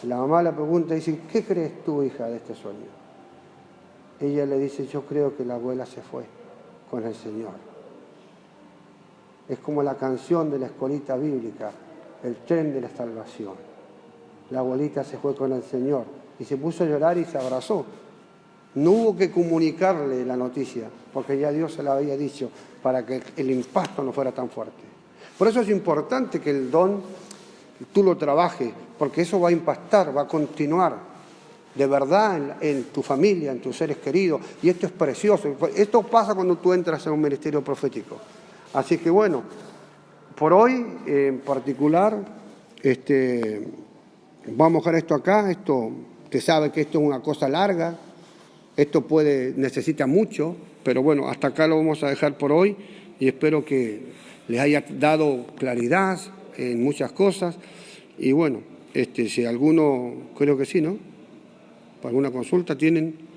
La mamá la pregunta y dice, ¿qué crees tú, hija, de este sueño? Ella le dice, yo creo que la abuela se fue con el Señor. Es como la canción de la escuelita bíblica, el tren de la salvación. La abuelita se fue con el Señor y se puso a llorar y se abrazó. No hubo que comunicarle la noticia, porque ya Dios se la había dicho, para que el impacto no fuera tan fuerte. Por eso es importante que el don tú lo trabajes, porque eso va a impactar, va a continuar de verdad en tu familia, en tus seres queridos, y esto es precioso. Esto pasa cuando tú entras en un ministerio profético. Así que bueno, por hoy en particular, vamos a dejar esto acá. Esto, usted sabe que esto es una cosa larga, esto necesita mucho, pero bueno, hasta acá lo vamos a dejar por hoy y espero que les haya dado claridad en muchas cosas. Y bueno, si alguno, creo que sí, ¿no? Para alguna consulta tienen.